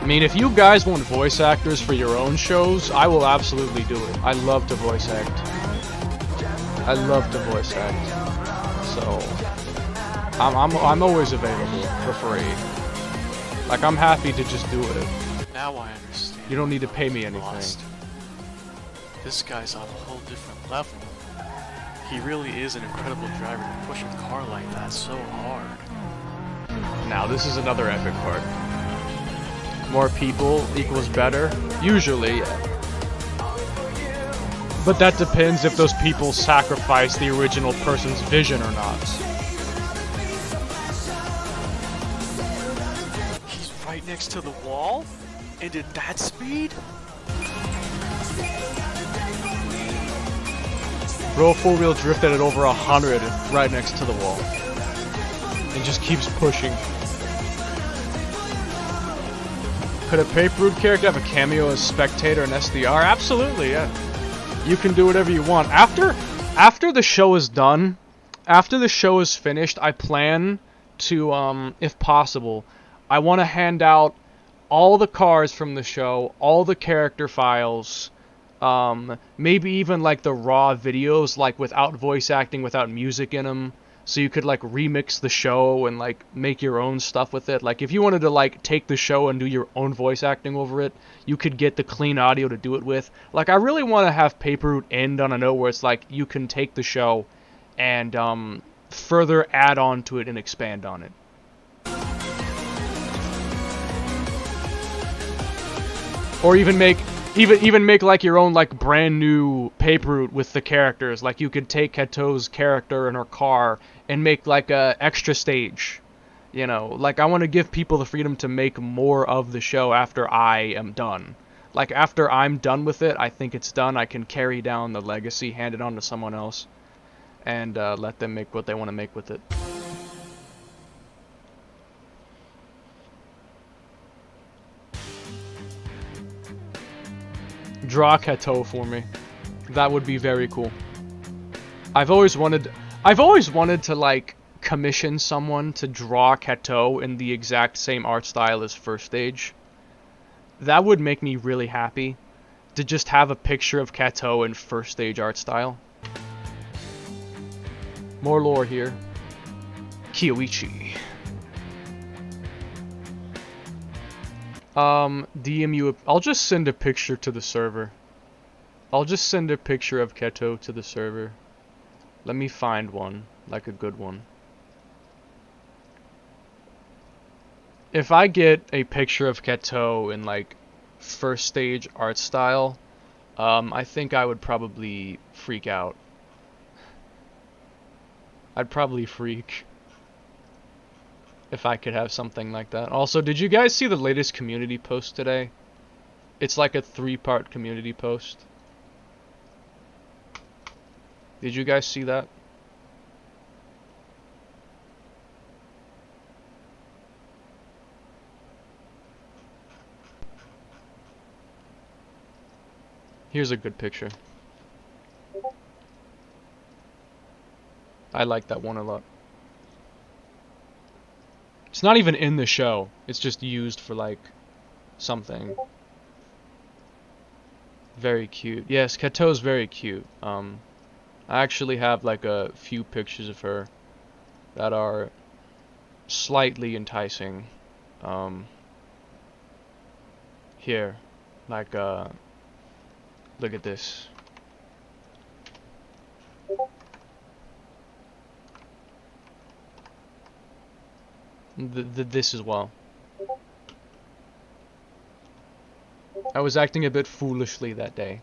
I mean, if you guys want voice actors for your own shows, I will absolutely do it. I love to voice act. I love to voice act. So, I'm always available for free. Like, I'm happy to just do it. Now I understand. You don't need to pay me anything. Lost. This guy's on a whole different level. He really is an incredible driver to push a car like that so hard. Now, this is another epic part. More people equals better? Usually, yeah. But that depends if those people sacrifice the original person's vision or not. He's right next to the wall? And at that speed? Bro, four-wheel drifted at over 100 right next to the wall. And just keeps pushing. Could a pay-per-view character have a cameo as spectator and SDR? Absolutely, yeah. You can do whatever you want. After the show is done, after the show is finished, I plan to, if possible, I want to hand out all the cars from the show, all the character files, maybe even like the raw videos, like without voice acting, without music in them, so you could like remix the show and like make your own stuff with it. Like if you wanted to like take the show and do your own voice acting over it, you could get the clean audio to do it with. Like I really want to have Paper Route end on a note where it's like you can take the show and further add on to it and expand on it. Or even make like your own like brand new paper route with the characters. Like you could take Kato's character in her car and make like a extra stage. You know, like I want to give people the freedom to make more of the show after I am done. Like after I'm done with it, I think it's done. I can carry down the legacy, hand it on to someone else, and let them make what they want to make with it. Draw Kato for me. That would be very cool. I've always wanted to like commission someone to draw Kato in the exact same art style as First Stage. That would make me really happy to just have a picture of Kato in First Stage art style. More lore here. Kyoichi. DM you. I'll just send a picture to the server. I'll just send a picture of Kato to the server. Let me find one, like a good one. If I get a picture of Kato in like First Stage art style, I think I would probably freak out. I'd probably freak if I could have something like that. Also, did you guys see the latest community post today? It's like a 3-part community post. Did you guys see that? Here's a good picture. I like that one a lot. It's not even in the show. It's just used for like something. Very cute. Yes, Kato's very cute. I actually have like a few pictures of her that are slightly enticing. Here, like look at this. This as well. I was acting a bit foolishly that day.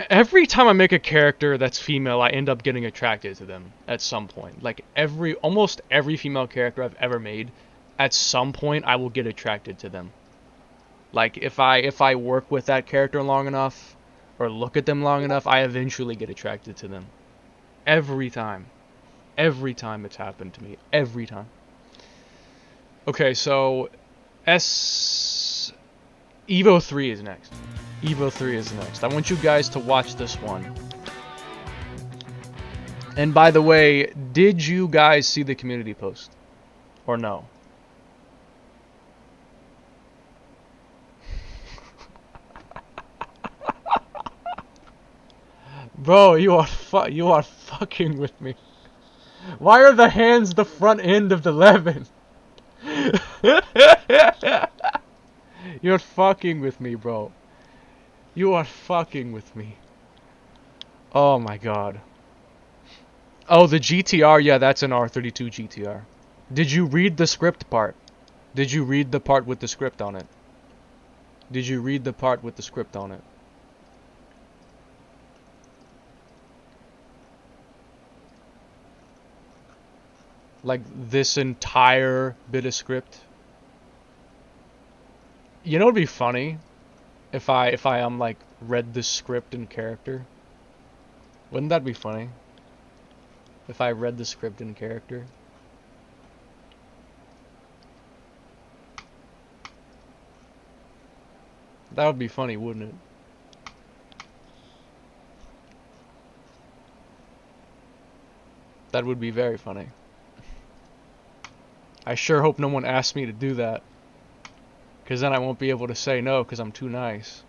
Every time I make a character that's female, I end up getting attracted to them at some point. Like almost every female character I've ever made, at some point I will get attracted to them. Like if I work with that character long enough, or look at them long enough, I eventually get attracted to them. Every time. Every time it's happened to me. Every time. Okay, so Evo 3 is next. Evo 3 is next. I want you guys to watch this one. And by the way, did you guys see the community post? Or no? Bro, you are fucking with me. Why are the hands the front end of the 11? You're fucking with me, bro. You are fucking with me. Oh my god. Oh, the GTR, yeah, that's an R32 GTR. Did you read the script part? Did you read the part with the script on it? Did you read the part with the script on it? Like this entire bit of script. You know, it'd be funny if I like read the script in character. Wouldn't that be funny? If I read the script in character. That would be funny, wouldn't it? That would be very funny. I sure hope no one asks me to do that. Because then I won't be able to say no because I'm too nice.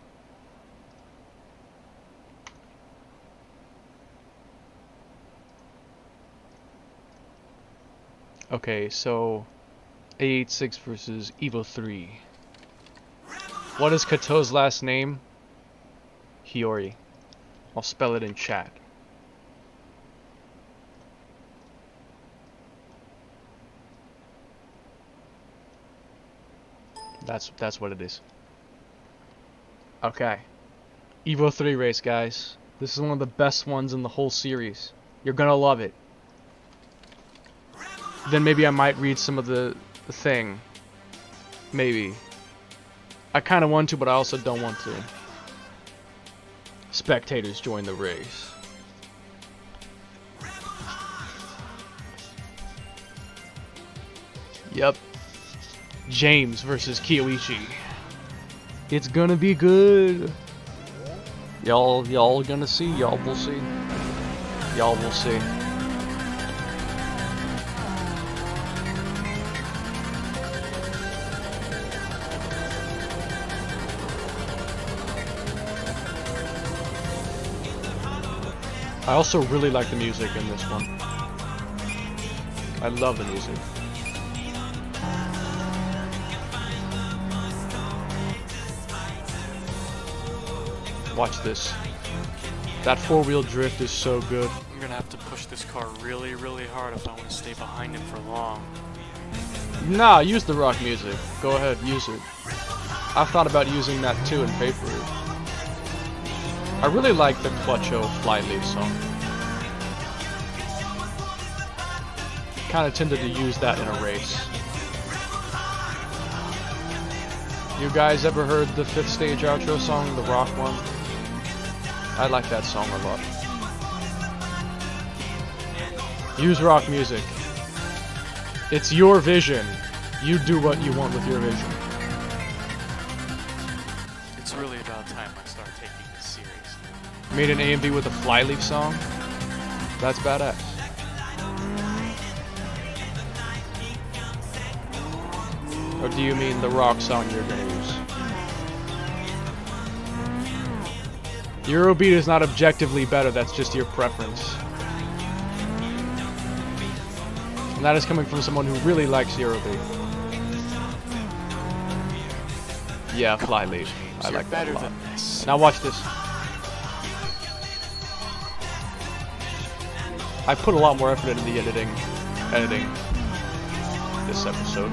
Okay, so A86 versus Evo 3. What is Kato's last name? Hiyori. I'll spell it in chat. That's what it is. Okay. Evo 3 race, guys. This is one of the best ones in the whole series. You're gonna love it. Then maybe I might read some of the thing. Maybe. I kind of want to, but I also don't want to. Spectators join the race. Yep. James versus Kiyoichi. It's gonna be good. Y'all gonna see. Y'all will see. Y'all will see. I also really like the music in this one. I love the music. Watch this. That four-wheel drift is so good. I'm gonna have to push this car really, really hard if I want to stay behind him for long. Nah, use the rock music. Go ahead, use it. I've thought about using that too in paper. I really like the Clutcho Flyleaf song. Kinda tended to use that in a race. You guys ever heard the 5th Stage outro song, the rock one? I like that song a lot. Use rock music. It's your vision. You do what you want with your vision. It's really about time I start taking this seriously. Made an AMV with a Flyleaf song? That's badass. Or do you mean the rock song you're gonna use? Eurobeat is not objectively better, that's just your preference. And that is coming from someone who really likes Eurobeat. Yeah, Flyleaf. I like that a lot. Now watch this. I put a lot more effort into the editing this episode.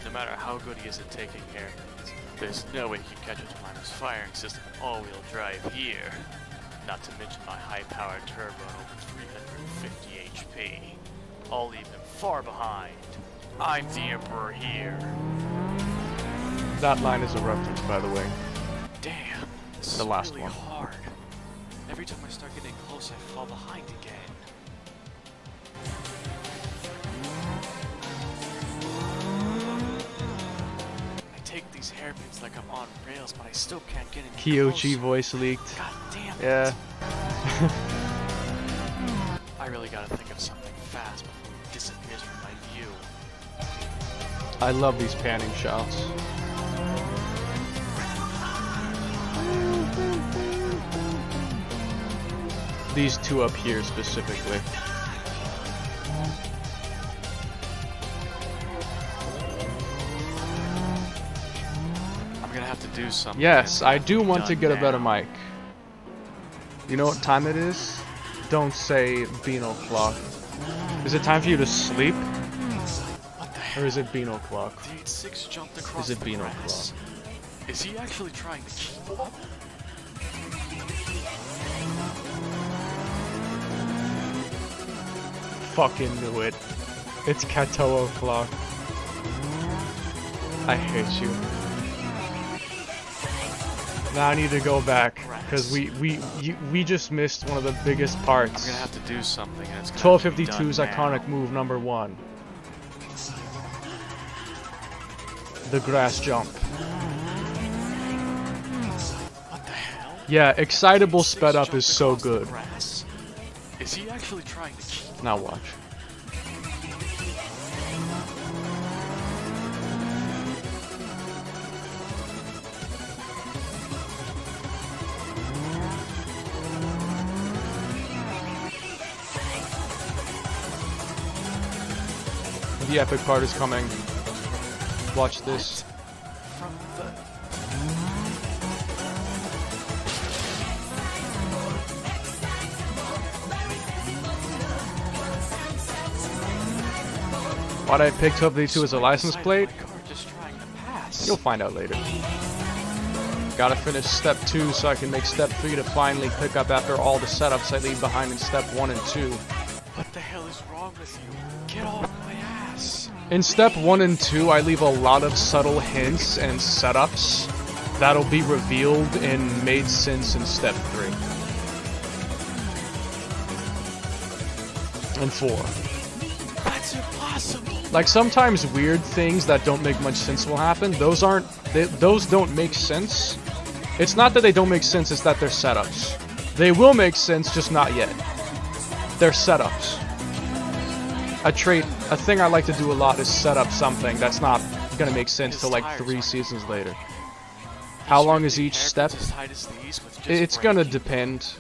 No matter how good he is at taking hairpins, there's no way he can catch up to my firing system and all-wheel drive here. Not to mention my high-powered turbo and over 350 HP. I'll leave him far behind. I'm the Emperor here. That line is a reference, by the way. Damn, this is The last really one. hard. Every time I start getting close, I fall behind again. I take these hairpins like I'm on rails, but I still can't get any Kiyoshi closer. voice leaked. God damn it. Yeah. I really gotta think of something fast before he disappears from my view. I love these panning shots. These two up here specifically. I'm gonna have to do something. Yes, I do want to Done get a better now. mic. You know what time it is? Don't say Beano clock. Is it time for you to sleep? What the hell? Or is it Beano clock? The 8-6 jumped across Is it the Beano grass. Is he actually trying to keep up? fucking knew it. It's Kato o'clock. I hate you. Now I need to go back because we just missed one of the biggest parts. I'm gonna have to do something. And it's gonna have to be done 1252's now. iconic move number 1. The grass jump. What the hell? Yeah, excitable Six sped up jumped is so across the good. grass? Is he actually trying to cheat? Now watch. The epic part is coming. Watch this. From the... Why'd I pick 1252 as a license plate? My car just trying to pass. You'll find out later. Gotta finish step 2 so I can make step 3 to finally pick up after all the setups I leave behind in step 1 and 2. What the hell is wrong with you? Get off my ass. In step 1 and 2, I leave a lot of subtle hints and setups that'll be revealed and made sense in step 3. And 4. That's impossible. Like sometimes weird things that don't make much sense will happen. Those don't make sense. It's not that they don't make sense, it's that they're setups. They will make sense, just not yet. They're setups. A thing I like to do a lot is set up something that's not gonna make sense till like 3 seasons later. How long is each step? It's gonna depend.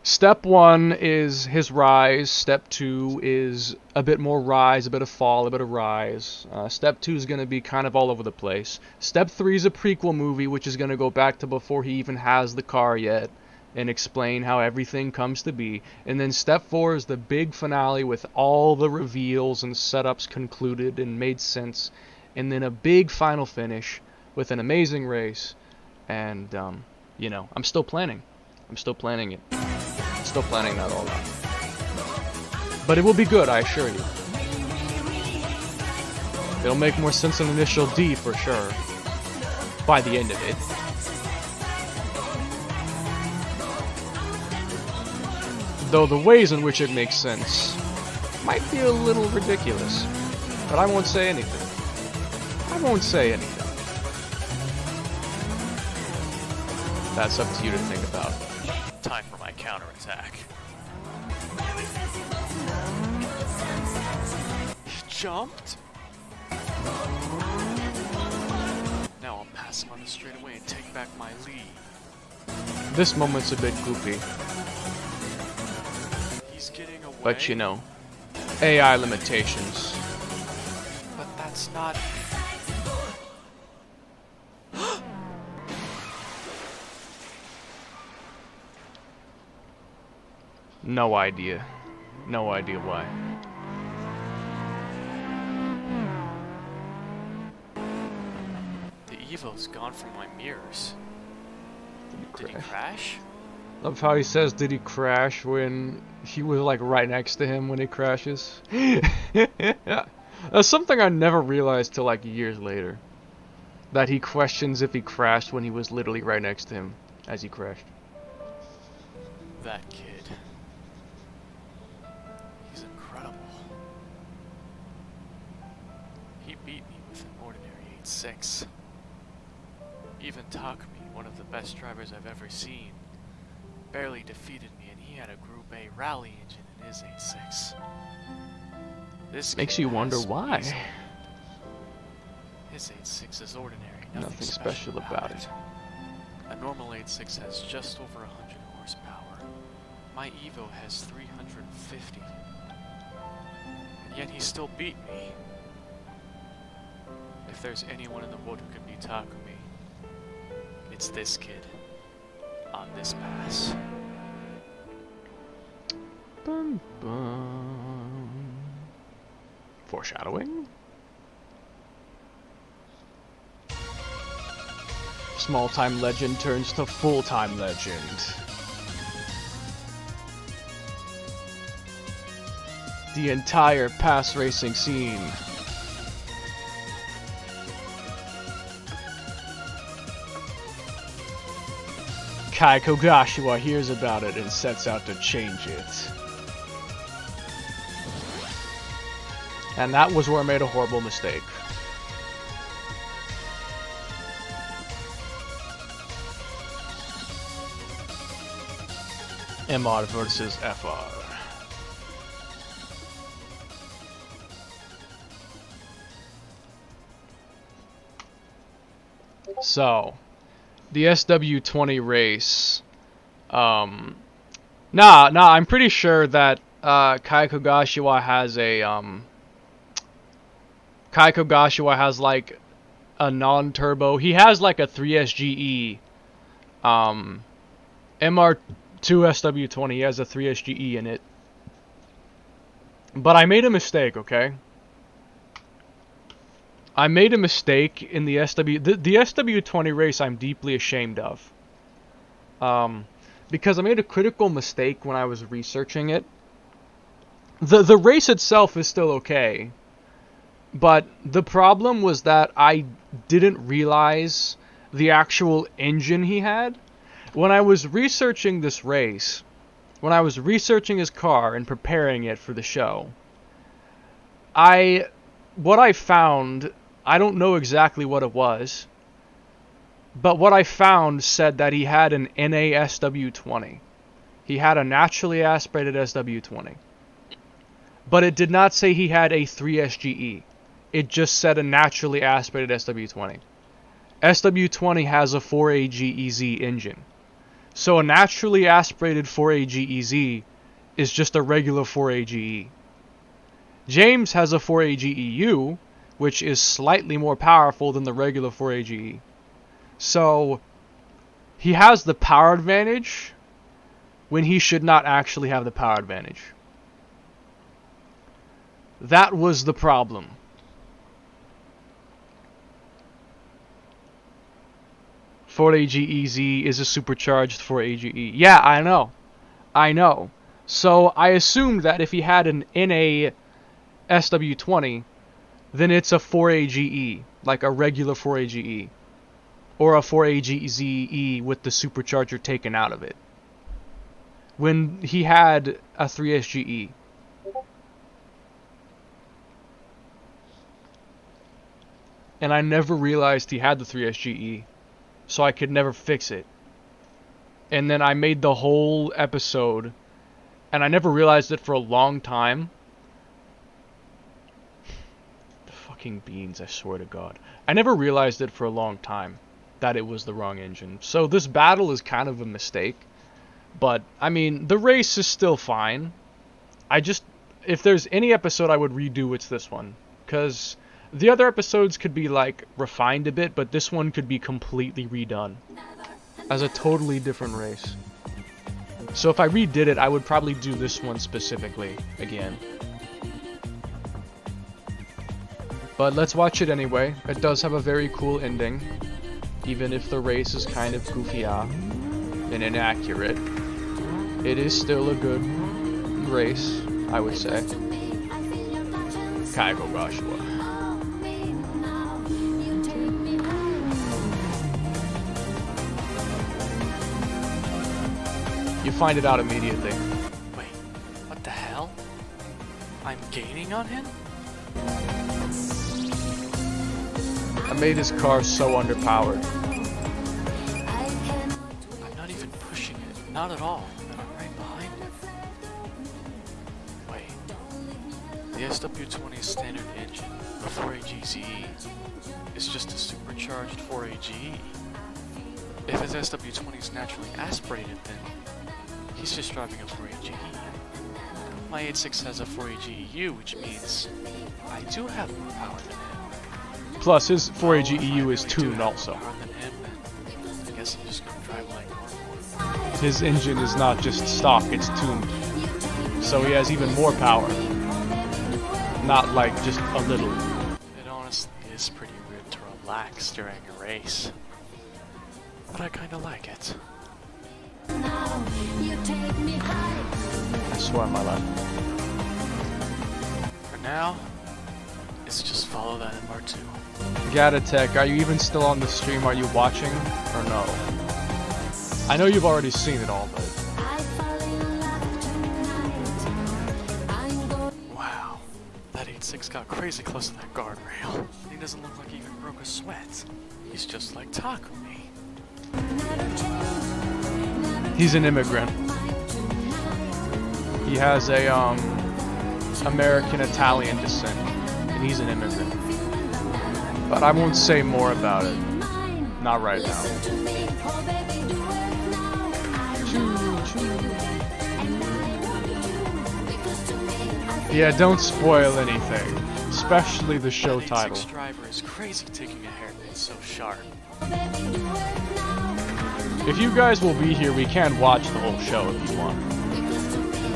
Step 1 is his rise. Step 2 is a bit more rise, a bit of fall, a bit of rise. Step 2 is going to be kind of all over the place. Step 3 is a prequel movie, which is going to go back to before he even has the car yet and explain how everything comes to be. And then Step 4 is the big finale with all the reveals and setups concluded and made sense. And then a big final finish with an amazing race. And, you know, I'm still planning. I'm still planning it. Still planning that all out. But it will be good, I assure you. It'll make more sense than Initial D for sure. By the end of it. Though the ways in which it makes sense might be a little ridiculous. But I won't say anything. I won't say anything. That's up to you to think about. Time for my counterattack. He jumped? Now I'll pass him on the straightaway and take back my lead. This moment's a bit goofy. He's getting away. But you know, AI limitations. But that's not... No idea. No idea why. The Evo's gone from my mirrors. Did he crash? Love how he says, did he crash when he was like right next to him when he crashes? That's something I never realized till like years later. That he questions if he crashed when he was literally right next to him as he crashed. That kid. He's incredible. He beat me with an ordinary 8.6. Even Takumi, one of the best drivers I've ever seen, barely defeated me, and he had a Group A rally engine in his 8.6. This Makes kid you wonder has why. easy. His 8.6 is ordinary, Nothing special about it. A normal 8.6 has just over 100 horsepower. My Evo has 350. And yet he still beat me. If there's anyone in the world who can beat Takumi, it's this kid. On this pass. Bum, bum. Foreshadowing? Small-time legend turns to full-time legend. the entire past racing scene. Kai Kogashiwa hears about it and sets out to change it. And that was where I made a horrible mistake. MR versus FR. So, the SW20 race. I'm pretty sure that Kai Kogashiwa has a Kai Kogashiwa has like a non-turbo. He has like a 3SGE MR2 SW20. He has a 3SGE in it. But I made a mistake, okay? I made a mistake in the the SW20 race I'm deeply ashamed of. Because I made a critical mistake when I was researching it. The race itself is still okay. But the problem was that I didn't realize the actual engine he had. When I was researching this race, when I was researching his car and preparing it for the show, what I found, I don't know exactly what it was, but what I found said that he had an NA SW20. He had a naturally aspirated SW20. But it did not say he had a 3SGE. It just said a naturally aspirated SW20. SW20 has a 4AGEZ engine. So a naturally aspirated 4AGEZ is just a regular 4AGE. James has a 4AGEU, which is slightly more powerful than the regular 4AGE. So he has the power advantage when he should not actually have the power advantage. That was the problem. .4AGEZ is a supercharged 4AGE. Yeah, I know. So I assumed that if he had an NA SW20, then it's a 4AGE, like a regular 4AGE. Or a 4AGZE with the supercharger taken out of it. When he had a 3SGE. And I never realized he had the 3SGE. So I could never fix it. And then I made the whole episode, and I never realized it for a long time. The fucking beans, I swear to God. I never realized it for a long time that it was the wrong engine. So this battle is kind of a mistake. But, I mean, the race is still fine. If there's any episode I would redo, it's this one. Because the other episodes could be, like, refined a bit, but this one could be completely redone as a totally different race. So if I redid it, I would probably do this one specifically again. But let's watch it anyway. It does have a very cool ending, even if the race is kind of goofy and inaccurate. It is still a good race, I would say. Kai Kogashiwa. You find it out immediately. Wait, what the hell? I'm gaining on him? I made his car so underpowered. I'm not even pushing it. Not at all. And I'm right behind him. Wait. The SW20 standard engine, a 4AGZE, is just a supercharged 4AGE. If his SW20 is naturally aspirated, then he's just driving a 4AGE. My 8.6 has a 4AGEU, which means I do have more power than him. Plus, his 4AGEU is tuned also. I guess I'm just gonna drive like normal. His engine is not just stock, it's tuned. So he has even more power. Not like just a little. It honestly is pretty weird to relax during a race. But I kinda like it. I swear on my life. now is just follow that MR2. Gatatech, are you even still on the stream? Are you watching or no? I know you've already seen it all, but I fall in love tonight. I'm going. Wow, that 8.6 got crazy close to that guardrail. He doesn't look like he even broke a sweat. He's just like Takumi. he's an immigrant. He has a American-Italian descent, and he's an immigrant. But I won't say more about it. Not right now. Yeah, don't spoil anything, especially the show That title. 8.6 driver is crazy taking a hairpin so sharp. If you guys will be here, we can watch the whole show if you want.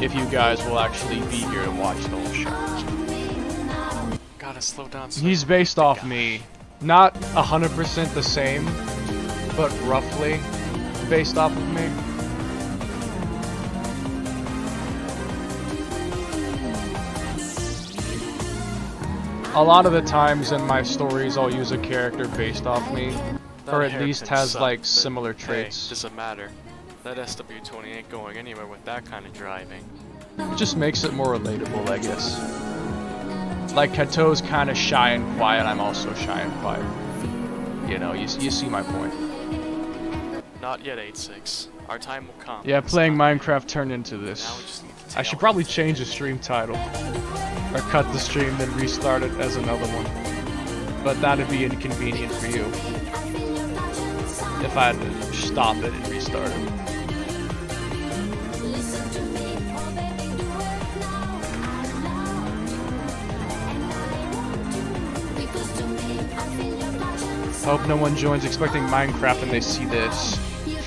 If you guys will actually be here to watch the whole show. Gotta slow down. So He's based off me. Not 100% the same, but roughly based off of me. A lot of the times in my stories I'll use a character based off me, That or at hairpin least has sucked, like but similar hey, traits. doesn't matter. That SW20 ain't going anywhere with that kind of driving. It just makes it more relatable, I guess. Like Kato's kind of shy and quiet, I'm also shy and quiet. You know, you see my point. Not yet, 8.6. Our time will come. Yeah, It's playing not. Minecraft turned into Now this. we just need to I should probably change the stream title. Or cut the stream, then restart it as another one. But that'd be inconvenient for you. If I had to stop it and restart it. Hope no one joins expecting Minecraft and they see this. Be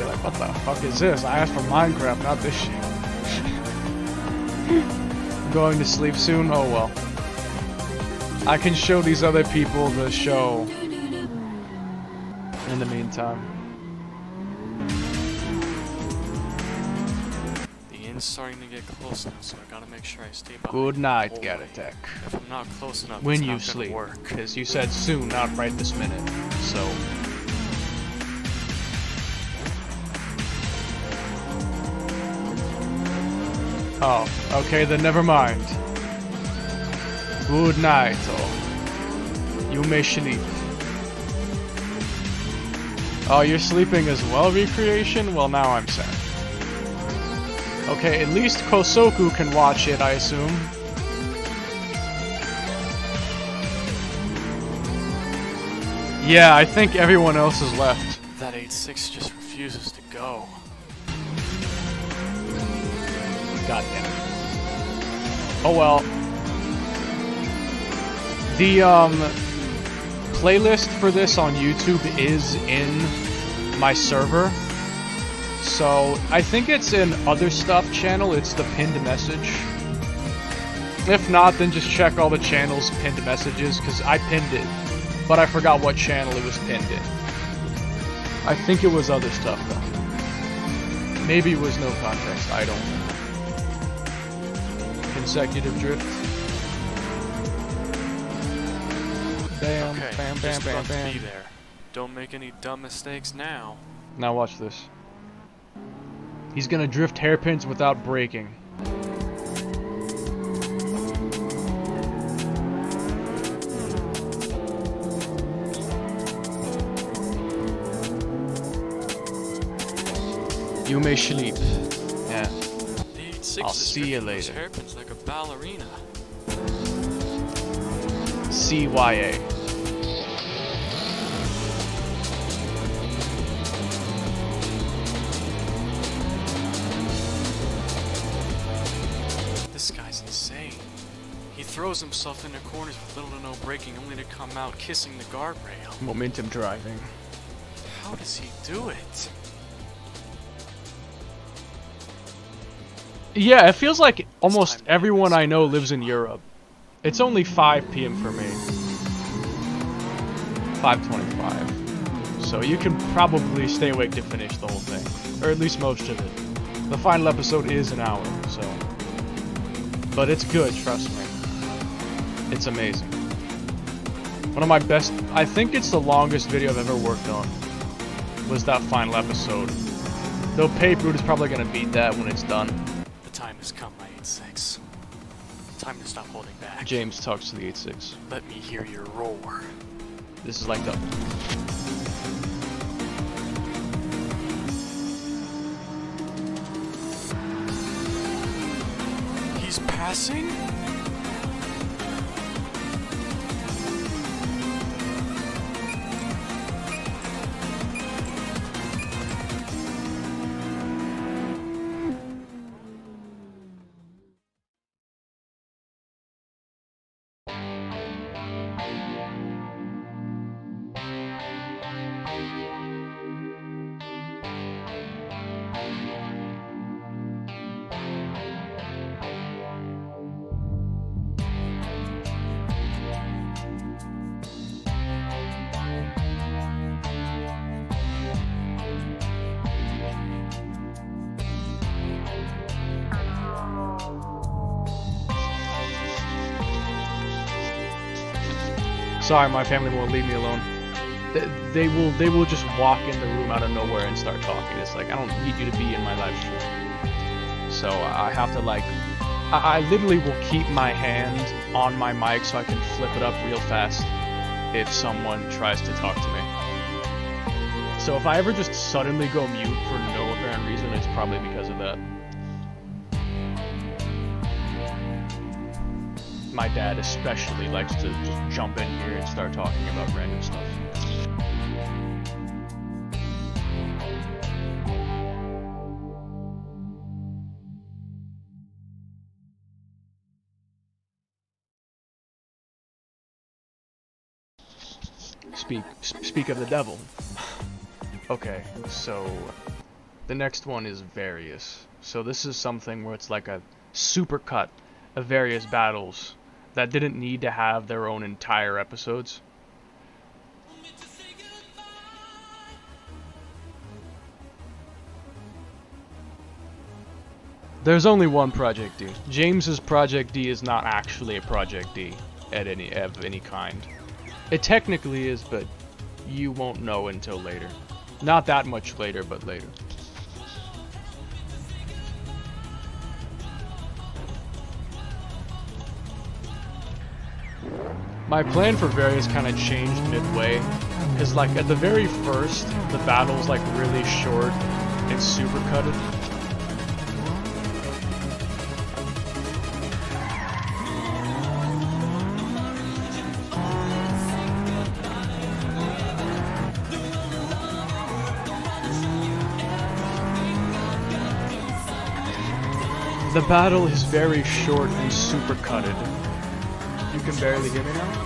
like, what the fuck is this? I asked for Minecraft, not this shit. Going to sleep soon? Oh well. I can show these other people the show in the meantime. The end's starting to get close now, so I gotta make sure I stay behind. Good night, the whole way. Gatatech. If I'm not close enough, When it's you not gonna sleep. work. Because you said soon, not right this minute. So. Oh, okay, then never mind. Good night, all. You may sleep. Oh, you're sleeping as well, Recreation? Well, now I'm sad. Okay, at least Kosoku can watch it, I assume. Yeah, I think everyone else is left. That 8.6 just refuses to go. God damn it. Oh well. The playlist for this on YouTube is in my server. So I think it's in other stuff channel, it's the pinned message. If not, then just check all the channels pinned messages, because I pinned it. But I forgot what channel it was pinned in. I think it was other stuff though. Maybe it was no context, I don't know. Consecutive drift. Bam, Okay, bam, bam, just bam, about to bam. be there. Don't make any dumb mistakes now. Now watch this. He's gonna drift hairpins without braking. You may sleep. Yeah. The 8.6 I'll is see you drifting those later. hairpins like a ballerina. CYA. This guy's insane. He throws himself into corners with little to no braking, only to come out kissing the guardrail. Momentum driving. How does he do it? Yeah, it feels like almost time to everyone get I know this lives in Europe. It's only 5 p.m. for me. 5:25. So you can probably stay awake to finish the whole thing. Or at least most of it. The final episode is an hour, so. But it's good, trust me. It's amazing. One of my best, I think it's the longest video I've ever worked on, was that final episode. Though Paper is probably gonna beat that when it's done. The time has come, my 8-6. Time to stop holding back. James talks to the 8-6. Let me hear your roar. This is like the... He's passing? Sorry, my family won't leave me alone. They will just walk in the room out of nowhere and start talking. It's like, I don't need you to be in my live stream. So I have to like, I literally will keep my hand on my mic so I can flip it up real fast if someone tries to talk to me. So if I ever just suddenly go mute for no apparent reason, it's probably because of that. My dad especially likes to just jump in here and start talking about random stuff. Speak of the devil. Okay, so the next one is various. So this is something where it's like a supercut of various battles that didn't need to have their own entire episodes. There's only one Project D. James's Project D is not actually a Project D of any kind. It technically is, but you won't know until later. Not that much later, but later. My plan for various kind of changed midway, because like at the very first, the battle's like really short and super cutted. The battle is very short and super cutted. You can barely hear me now?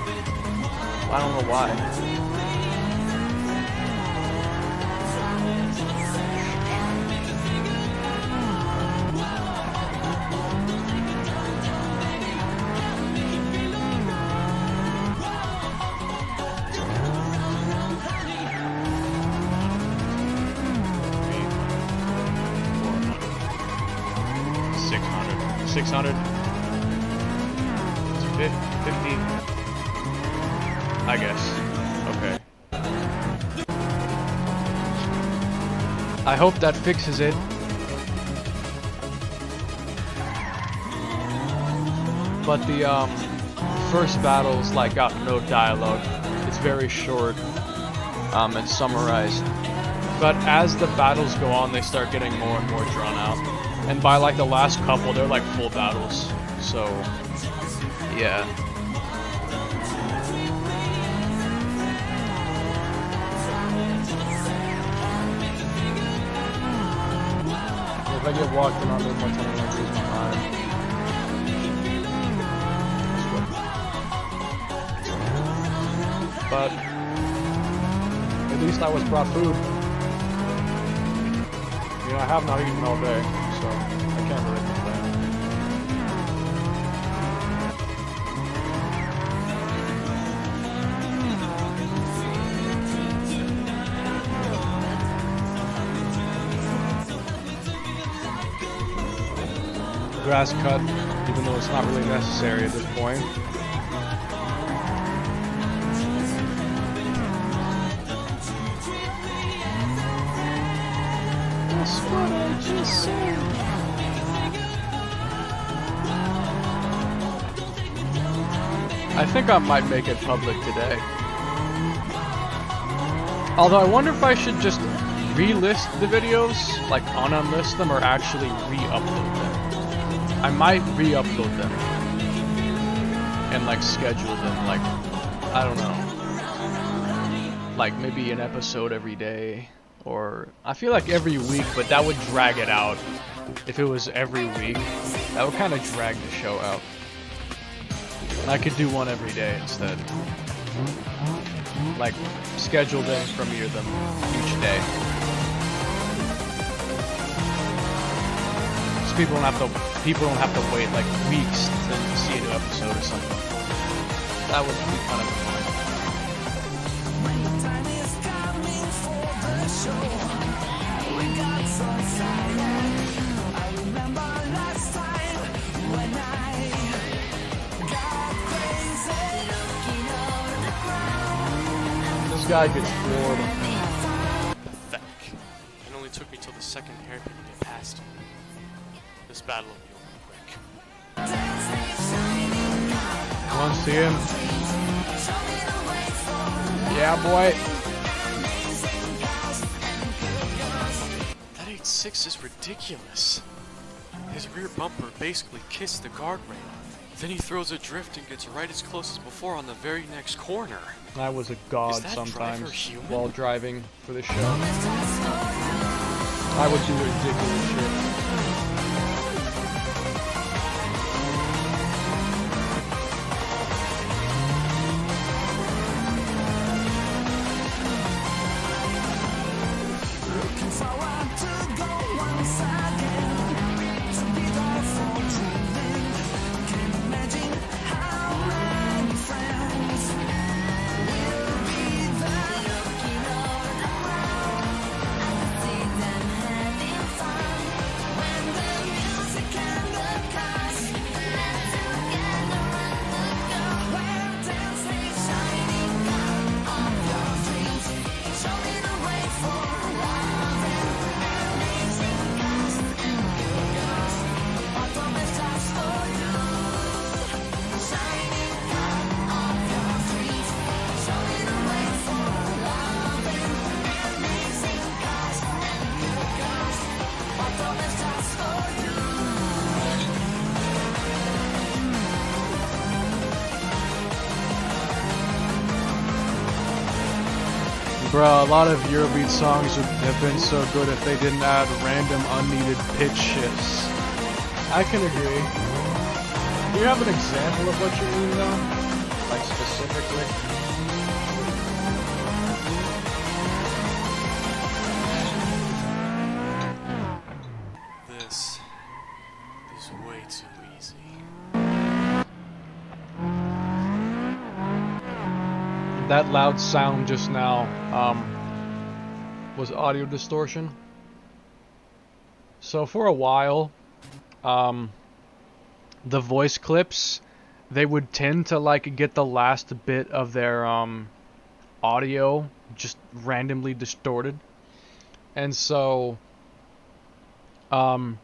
I don't know why. Six hundred. 50, I guess. Okay. I hope that fixes it. But the first battle's like got no dialogue. It's very short and summarized. But as the battles go on, they start getting more and more drawn out. And by like the last couple, they're like full battles. So yeah. If I get walked in on this one time, I'm gonna lose my mind. But at least I was brought food. You know, I have not eaten all day, so I can't really complain. Grass cut, even though it's not really necessary at this point. That's what I just said. I think I might make it public today. Although I wonder if I should just relist the videos, like unlist them, or actually re-upload them. I might re-upload them and like schedule them, like, I don't know, like maybe an episode every day, or I feel like every week, but that would drag it out. If it was every week, that would kind of drag the show out. I could do one every day instead. Like, schedule them, premiere them each day. So people don't have to wait like weeks to see a new episode or something. That would be kind of fun. This guy gets floored. Pathetic. It only took me till the second hairpin to get past him. This battle will be over quick. Want to see him? Yeah, boy. That 8.6 is ridiculous. His rear bumper basically kissed the guardrail. Then he throws a drift and gets right as close as before on the very next corner. I was a god Is that driver sometimes human? while driving for the show. I would do ridiculous shit. Bruh, a lot of Eurobeat songs would have been so good if they didn't add random unneeded pitch shifts. I can agree. Do you have an example of what you mean though? Like specifically? This is way too easy. That loud sound just now was audio distortion. So for a while, the voice clips, they would tend to like get the last bit of their audio just randomly distorted. And so it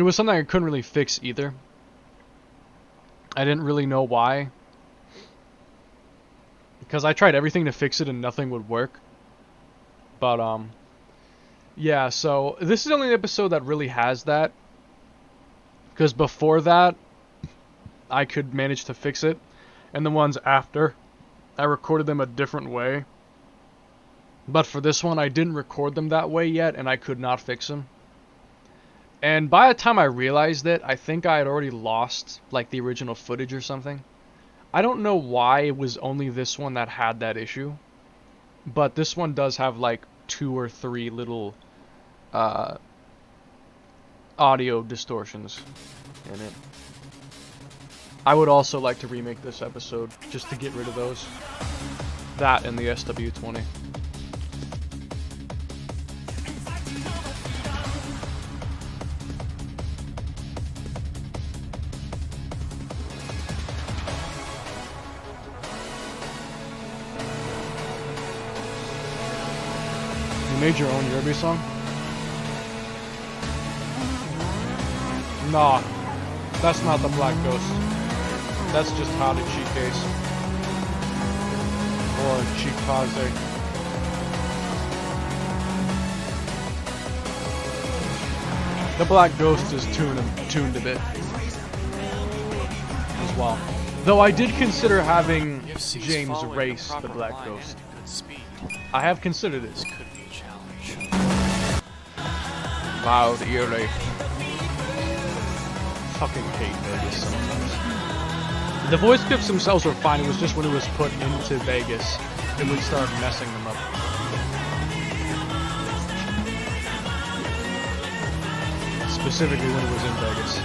was something I couldn't really fix either. I didn't really know why. Because I tried everything to fix it and nothing would work. But, yeah, so this is the only episode that really has that. Because before that, I could manage to fix it. And the ones after, I recorded them a different way. But for this one, I didn't record them that way yet, and I could not fix them. And by the time I realized it, I think I had already lost, like, the original footage or something. I don't know why it was only this one that had that issue. But this one does have, like, 2 or 3 little, audio distortions in it. I would also like to remake this episode, just to get rid of those. That and the SW20. made your own Yerby song? Nah, that's not the Black Ghost. That's just how to cheat case. Or cheat kaze. The Black Ghost is tuned a bit as well. Though I did consider having James race the Black Ghost. I have considered it. This could be a challenge. Loud, eerily. Fucking hate Vegas sometimes. The voice clips themselves were fine, it was just when it was put into Vegas, it would start messing them up. Specifically when it was in Vegas.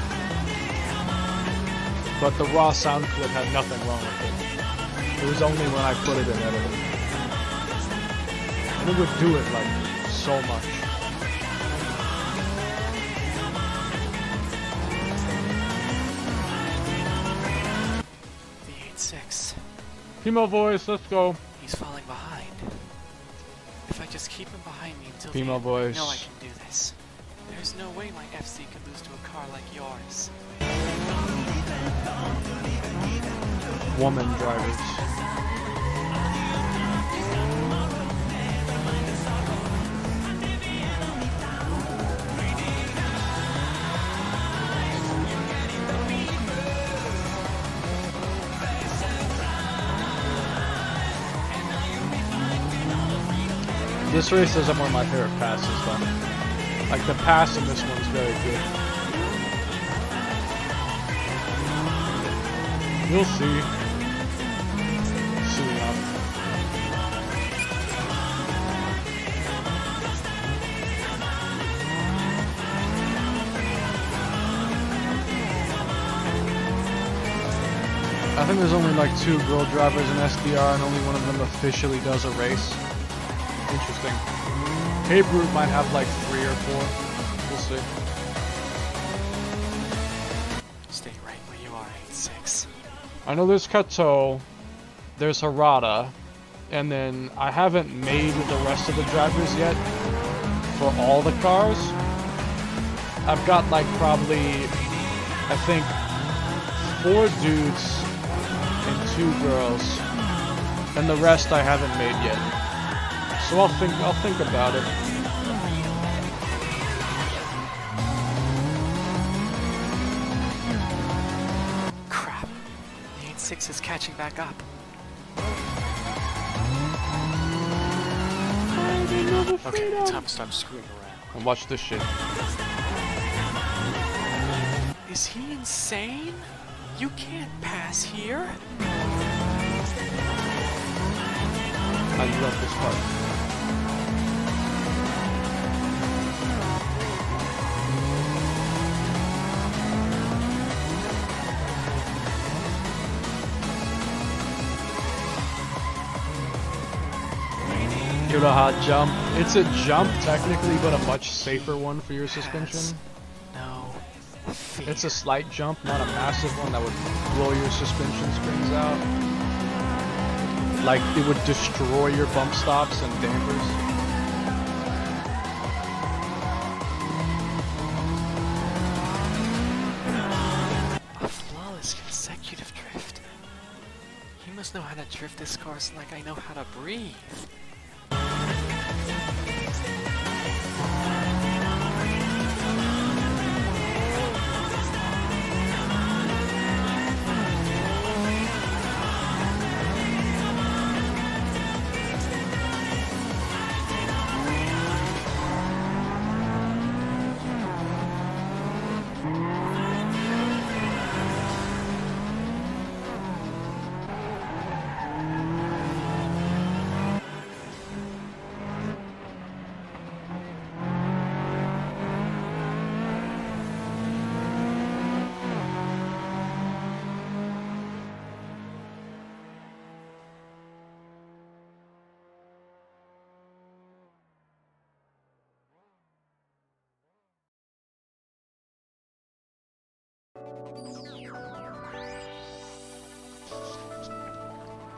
But the raw sound clip had nothing wrong with it. It was only when I put it in editing. And it would do it like so much. The 8-6. Female voice, let's go. He's falling behind. If I just keep him behind me until Female the end, I know I voice. can do this. There's no way my FC could lose to a car like yours. Woman drivers. This race has one of my favorite passes though. Like the pass in this one's very good. You'll see. Soon enough. I think there's only like 2 girl drivers in SDR and only one of them officially does a race. Interesting. Cape Route might have like 3 or 4. We'll see. Stay right where you are, 8-6. I know there's Kato, there's Harada, and then I haven't made the rest of the drivers yet for all the cars. I've got like probably, I think, 4 dudes and 2 girls, and the rest I haven't made yet. So I'll think about it. Crap. The 8-6 is catching back up. Okay, time to stop screwing around. And watch this shit. Is he insane? You can't pass here. I love this part. Give it a hot jump. It's a jump technically, but a much safer one for your suspension. No. Fear. It's a slight jump, not a massive one that would blow your suspension springs out. Like it would destroy your bump stops and dampers. A flawless consecutive drift. He must know how to drift his cars like I know how to breathe.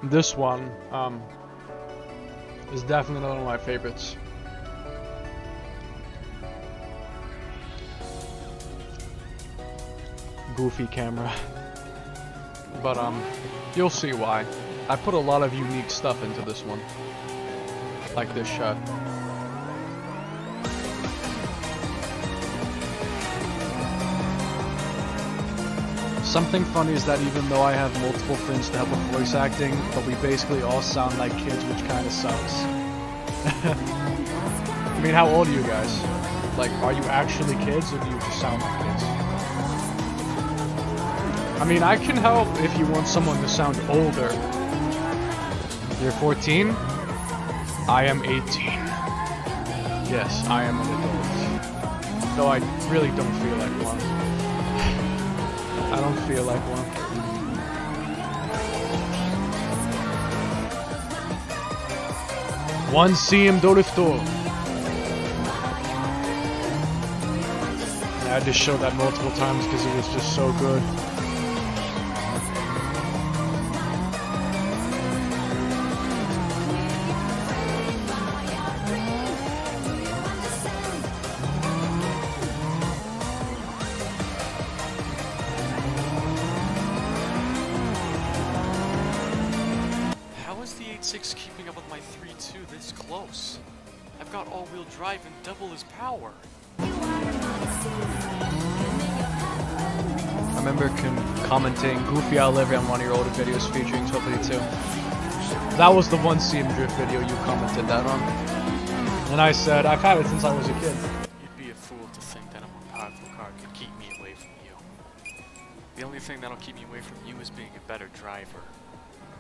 This one is definitely one of my favorites. goofy camera. But you'll see why. I put a lot of unique stuff into this one. Like this shot. Something funny is that even though I have multiple friends to help with voice acting, but we basically all sound like kids, which kind of sucks. I mean, how old are you guys? Like, are you actually kids, or do you just sound like kids? I mean, I can help if you want someone to sound older. You're 14? I am 18. Yes, I am an adult. Though I really don't feel like one. I don't feel like one. One CM Dorifto. I had to show that multiple times because it was just so good. How is the 8.6 keeping up with my 3.2 this close? I've got all-wheel drive and double his power. I remember commenting Goofy I'll Live on one of your older videos featuring Totally 2. That was the one CM Drift video you commented that on. And I said, I've had it since I was a kid. You'd be a fool to think that a more powerful car could keep me away from you. The only thing that'll keep me away from you is being a better driver.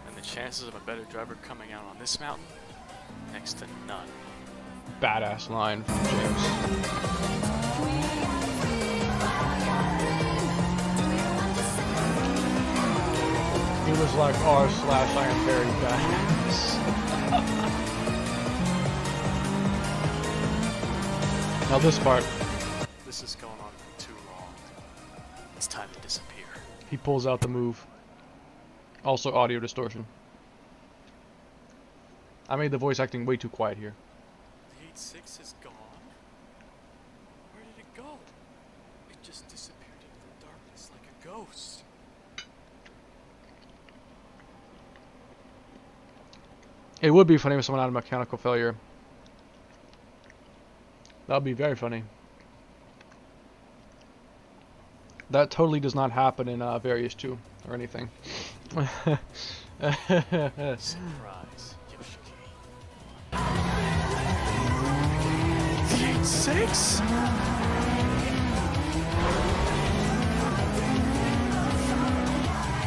And the chances of a better driver coming out on this mountain? Next to none. Badass line from James. He was like r/I am very badass. Now this part. This is going on for too long. It's time to disappear. He pulls out the move. Also audio distortion. I made the voice acting way too quiet here. The 8.6 is gone? Where did it go? It just disappeared into the darkness like a ghost. It would be funny if someone had a mechanical failure. That would be very funny. That totally does not happen in Various 2 or anything. Surprise, Yoshiki. The 8.6?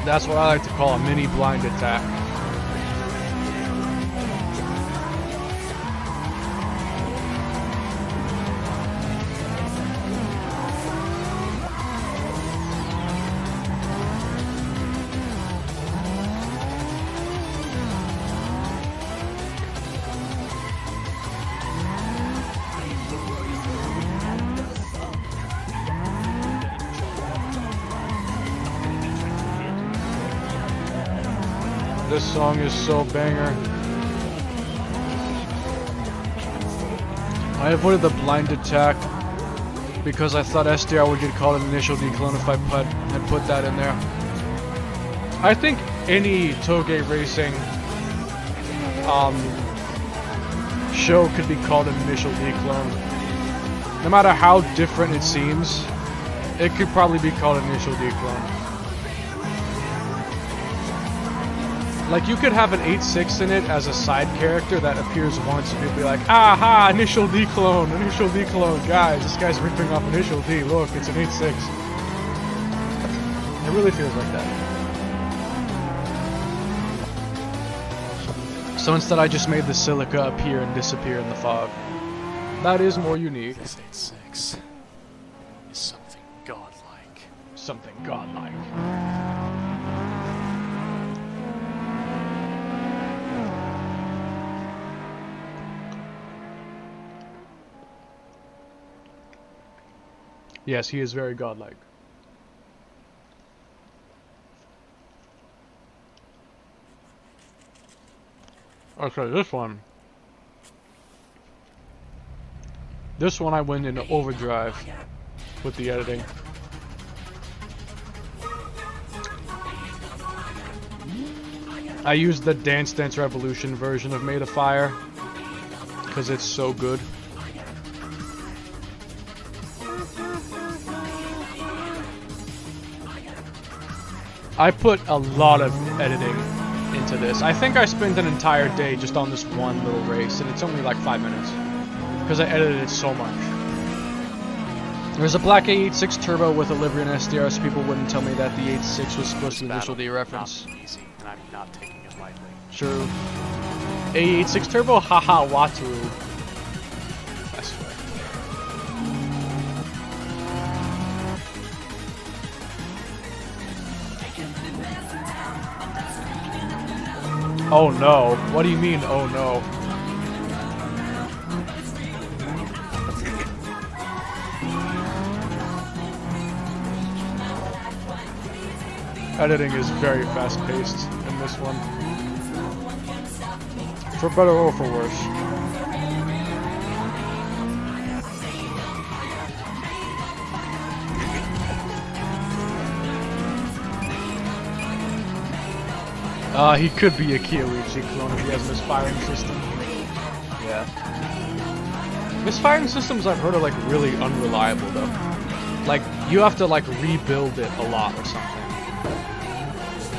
That's what I like to call a mini blind attack. This song is so banger. I avoided the blind attack because I thought SDR would get called an initial declone if I had put that in there. I think any Toge racing show could be called an initial declone. No matter how different it seems, it could probably be called an initial declone. Like, you could have an 8.6 in it as a side character that appears once and you'll be like, aha, initial declone, guys, this guy's ripping off initial D, look, it's an 8.6. It really feels like that. So instead I just made the silica appear and disappear in the fog. That is more unique. This 8.6 is something godlike. Something godlike. Yes, he is very godlike. Okay, this one I went into overdrive with the editing. I used the Dance Dance Revolution version of Made of Fire because it's so good. I put a lot of editing into this. I think I spent an entire day just on this one little race, and it's only like 5 minutes because I edited it so much. There's a black A86 turbo with a livery and SDR, so people wouldn't tell me that the 86 was supposed to be initial D reference. Easy, and I'm not taking it lightly. True. A86 turbo, haha, Watu. I swear. Oh no. What do you mean, oh no? Editing is very fast-paced in this one. For better or for worse. He could be a Kyoichi clone if he has misfiring system. Yeah. Misfiring systems I've heard are like really unreliable though. Like, you have to like rebuild it a lot or something.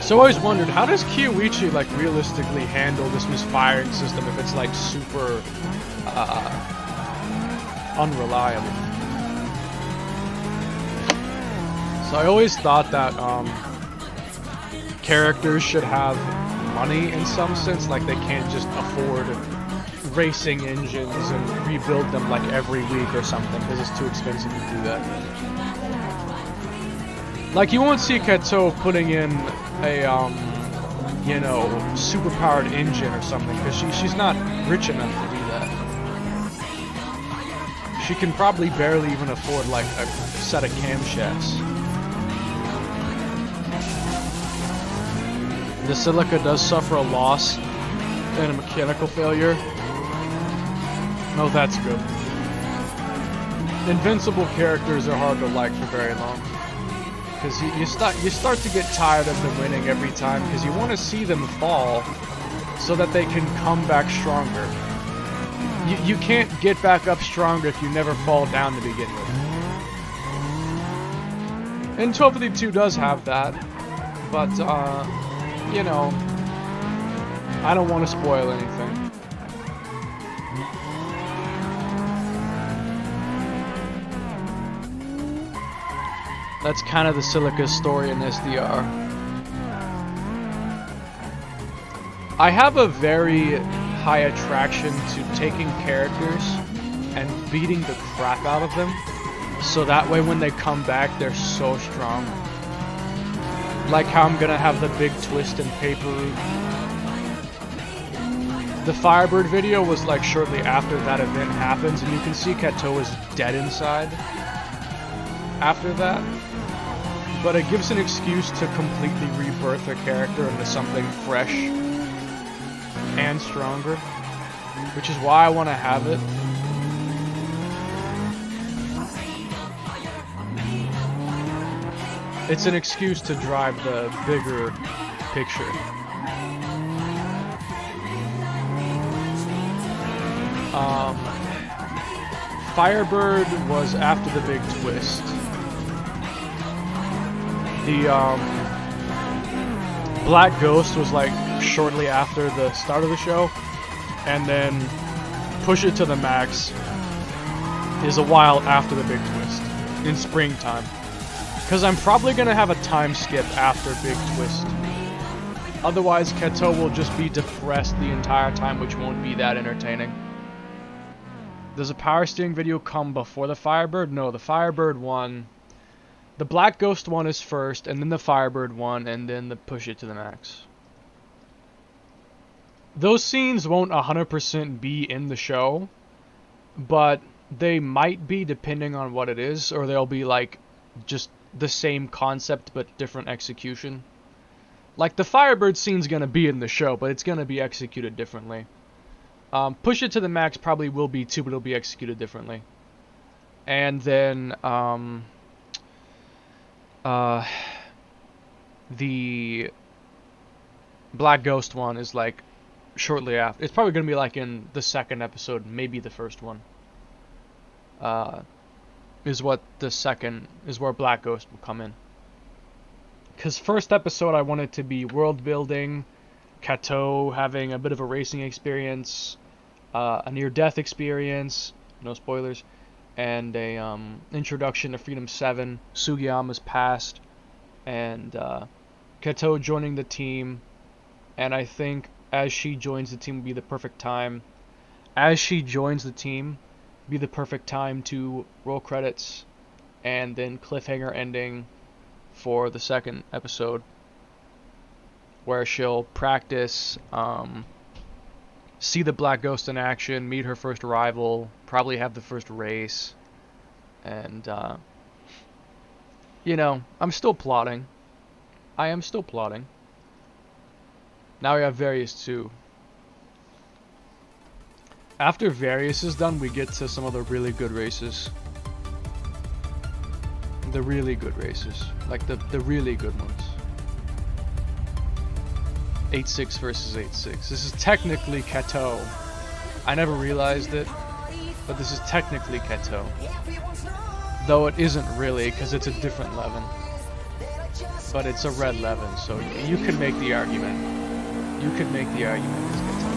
So I always wondered, how does Kyoichi like realistically handle this misfiring system if it's like super unreliable? So I always thought that characters should have money in some sense, like they can't just afford racing engines and rebuild them like every week or something because it's too expensive to do that. Like, you won't see Kato putting in a, you know, super-powered engine or something, because she's not rich enough to do that. She can probably barely even afford, like, a set of camshafts. The Silica does suffer a loss and a mechanical failure. Oh, that's good. Invincible characters are hard to like for very long. Because you start to get tired of them winning every time, because you want to see them fall so that they can come back stronger. You can't get back up stronger if you never fall down to begin with. And 1252 does have that, but you know, I don't want to spoil anything. That's kind of the Silica story in SDR. I have a very high attraction to taking characters and beating the crap out of them, so that way when they come back, they're so strong. Like how I'm gonna have the big twist in Paper Route. The Firebird video was like shortly after that event happens, and you can see Kato is dead inside after that. But it gives an excuse to completely rebirth a character into something fresh and stronger, which is why I want to have it. It's an excuse to drive the bigger picture. Firebird was after the big twist. The Black Ghost was like shortly after the start of the show, and then Push It to the Max is a while after the big twist, in springtime. Because I'm probably going to have a time skip after big twist. Otherwise, Kato will just be depressed the entire time, which won't be that entertaining. Does a power steering video come before the Firebird? No, the Firebird one. The Black Ghost one is first, and then the Firebird one, and then the Push It to the Max. Those scenes won't 100% be in the show, but they might be depending on what it is, or they'll be like just the same concept but different execution. Like the Firebird scene's gonna be in the show, but it's gonna be executed differently. Push It to the Max probably will be too, but it'll be executed differently. And then the Black Ghost one is like shortly after. It's probably gonna be like in the second episode, maybe the first one. Is where Black Ghost will come in. Cause first episode I want it to be world building, Kato having a bit of a racing experience, a near-death experience, no spoilers, and a introduction to Freedom 7, Sugiyama's past, and Kato joining the team. And I think as she joins the team will be the perfect time. As she joins the team, be the perfect time to roll credits, and then cliffhanger ending for the second episode, where she'll practice, see the Black Ghost in action, meet her first rival, probably have the first race, and you know, I'm still plotting. I am still plotting. Now we have Various 2. After Various is done, we get to some of the really good races. The really good races. Like the really good ones. 8-6 versus 8-6. This is technically Kato. I never realized it, but this is technically Kato. Though it isn't really, because it's a different Levin. But it's a red Levin, so you could make the argument. You could make the argument it's Kato.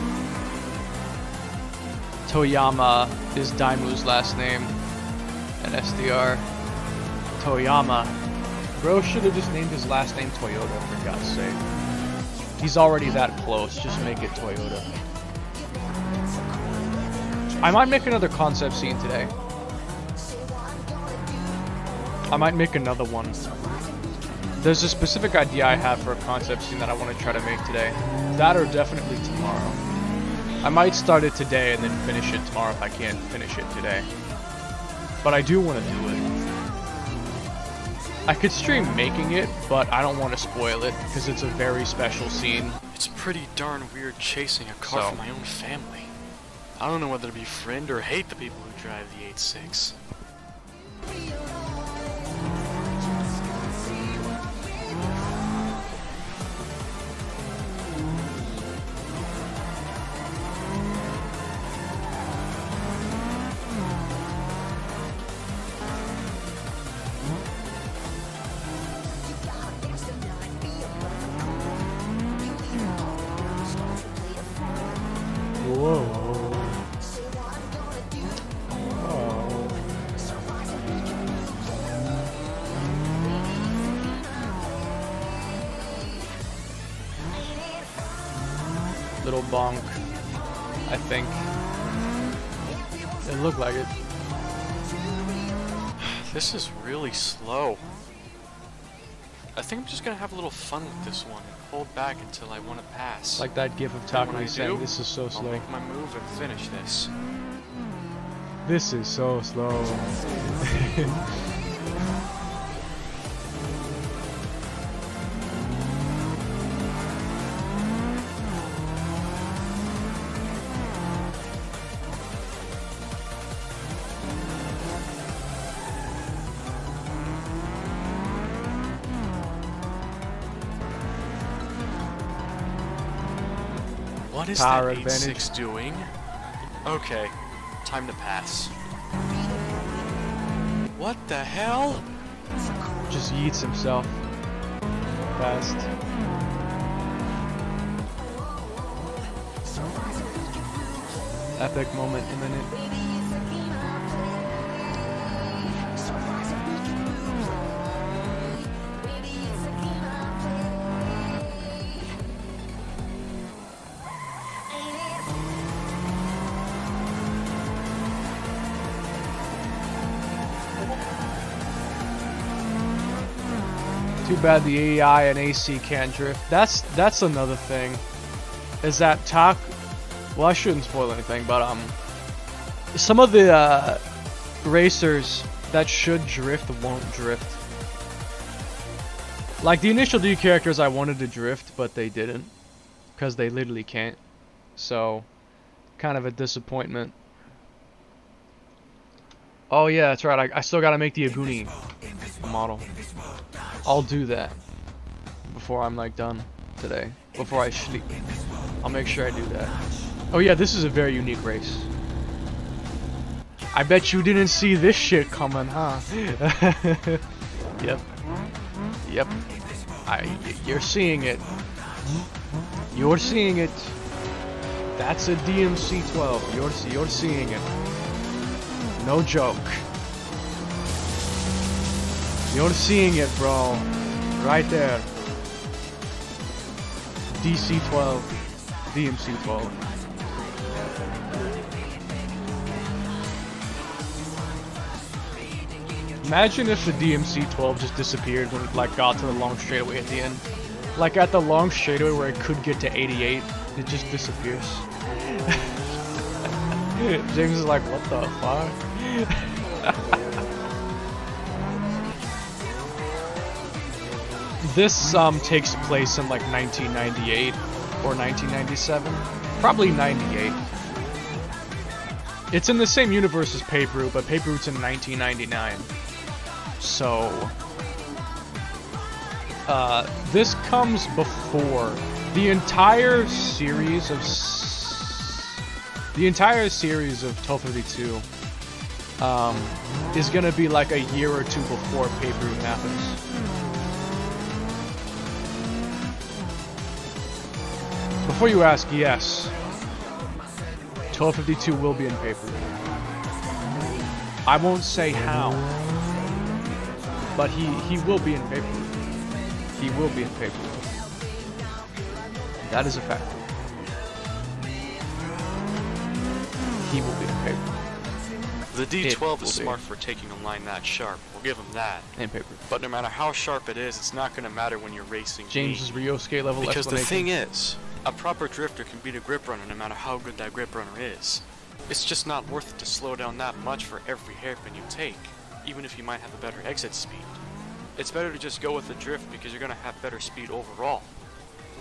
Toyama is Daimu's last name, and SDR. Toyama. Bro should have just named his last name Toyota, for God's sake. He's already that close, just make it Toyota. I might make another concept scene today. I might make another one. There's a specific idea I have for a concept scene that I want to try to make today. That or definitely tomorrow. I might start it today and then finish it tomorrow if I can't finish it today. But I do want to do it. I could stream making it, but I don't want to spoil it because it's a very special scene. It's pretty darn weird chasing a car from my own family. I don't know whether to befriend or hate the people who drive the 8-6. Little bonk, I think. It looked like it. This is really slow. I think I'm just gonna have a little fun with this one and hold back until I want to pass. Like that gif of And when I Takumi saying, do, this is so I'll slow. make my move and finish this. This is so slow. What is Power that advantage. 8-6 doing? Okay, time to pass. What the hell? Just yeets himself. Fast. Epic moment imminent. Too bad the AI and AC can't drift. That's another thing. Is that well, I shouldn't spoil anything, but some of the racers that should drift won't drift. Like the initial D characters I wanted to drift, but they didn't, because they literally can't. So, kind of a disappointment. Oh yeah, that's right. I still gotta make the Aguni model. I'll do that before I'm like done today before I sleep. I'll make sure I do that. Oh yeah, this is a very unique race. I bet you didn't see this shit coming, huh? Yep. Yep. You're seeing it. You're seeing it. That's a DMC-12. You're seeing it. No joke. You're seeing it, bro. Right there. DC-12. DMC-12. Imagine if the DMC-12 just disappeared when it like got to the long straightaway at the end. Like at the long straightaway where it could get to 88, it just disappears. James is like, what the fuck? This takes place in like 1998 or 1997, probably 98. It's in the same universe as Paper Route, but Paper Route's in 1999. So, this comes before the entire series of 1252 is gonna be like a year or two before Paper Route happens. Before you ask, yes, 1252 will be in Paper Route. I won't say how, but he will be in Paper Route. He will be in Paper Route. That is a fact. He will be in Paper Route. The D12 will is be. smart for taking a line that sharp. We'll give him that. In Paper Route. But no matter how sharp it is, it's not going to matter when you're racing James's me. Ryosuke level Because the explanation. thing is, a proper drifter can beat a grip runner no matter how good that grip runner is. It's just not worth it to slow down that much for every hairpin you take, even if you might have a better exit speed. It's better to just go with the drift because you're going to have better speed overall.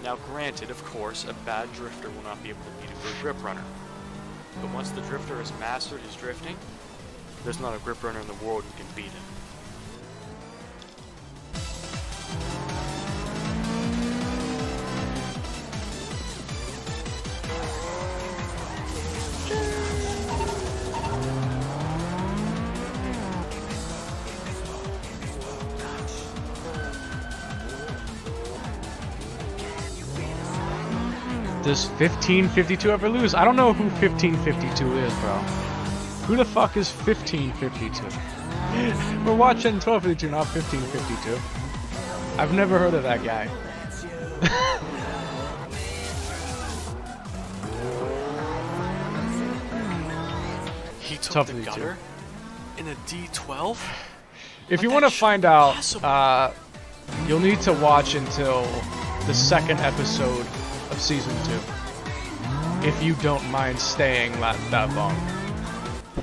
Now granted, of course, a bad drifter will not be able to beat a good grip runner. But once the drifter has mastered his drifting, there's not a grip runner in the world who can beat him. Does 1552 ever lose? I don't know who 1552 is, bro. Who the fuck is 1552? We're watching 1252, not 1552. I've never heard of that guy. He took Tough the to do. gutter in a D12? If you But want to that find shouldn't out, be possible. you'll need to watch until the second episode of season 2. If you don't mind staying that long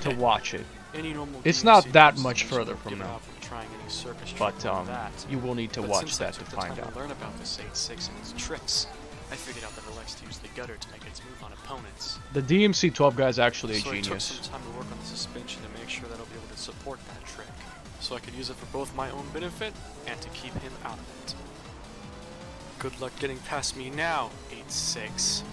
to watch it. Any normal It's DMC not that person much would further have from given now. up on trying any circus But trick like that. you will need to But watch since I that to took the find time out. to learn about this 8.6 and its tricks, I figured out that it likes to use the gutter to make its move on opponents. The DMC-12 guy's actually a So I took genius. some time to work on the suspension to make sure that I'll be able to support that trick, so I could use it for both my own benefit and to keep him out of it. Good luck getting past me now, 8.6.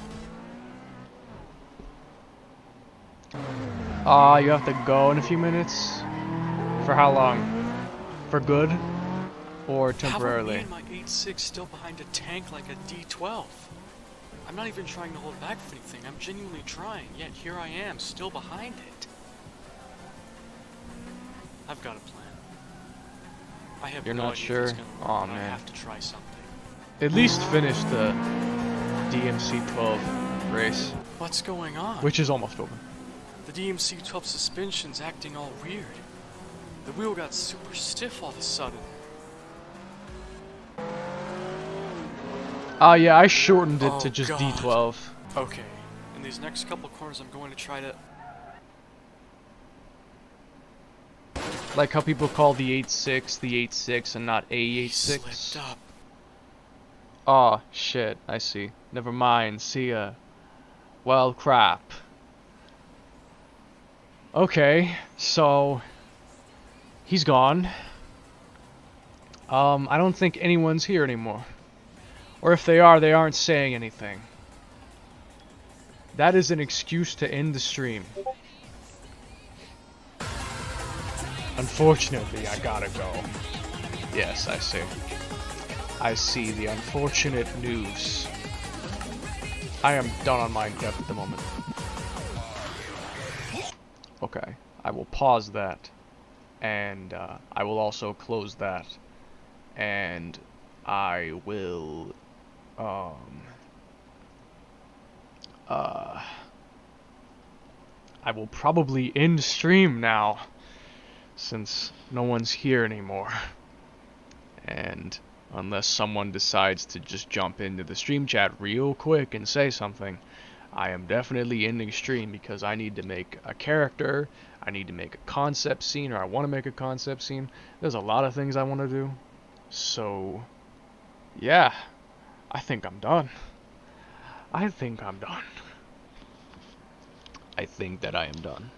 You have to go in a few minutes? For how long? For good? Or temporarily? How are me and my 8.6 still behind a tank like a D12? I'm not even trying to hold back for anything, I'm genuinely trying, yet here I am, still behind it. I've got a plan. I have You're no not idea sure? if it's gonna work, Aw, but I man. have to try something. At least finish the DMC-12 race, What's going on? which is almost over. The DMC-12 suspension's acting all weird. The wheel got super stiff all of a sudden. Yeah, I shortened it to Oh, just God. D12. Okay, in these next couple corners I'm going to try to... Like how people call the 8.6 the 8.6 and not He A86. slipped up. Oh, shit, I see. Never mind, see ya. Well, crap. Okay, so... He's gone. I don't think anyone's here anymore. Or if they are, they aren't saying anything. That is an excuse to end the stream. Unfortunately, I gotta go. Yes, I see. I see the unfortunate news. I am done on Minecraft at the moment. Okay, I will pause that. And I will also close that. And I will... I will probably end stream now, since no one's here anymore. And unless someone decides to just jump into the stream chat real quick and say something, I am definitely ending stream because I need to make a character, I need to make a concept scene, or I want to make a concept scene. There's a lot of things I want to do. So, yeah, I think I'm done. I think I'm done. I think that I am done.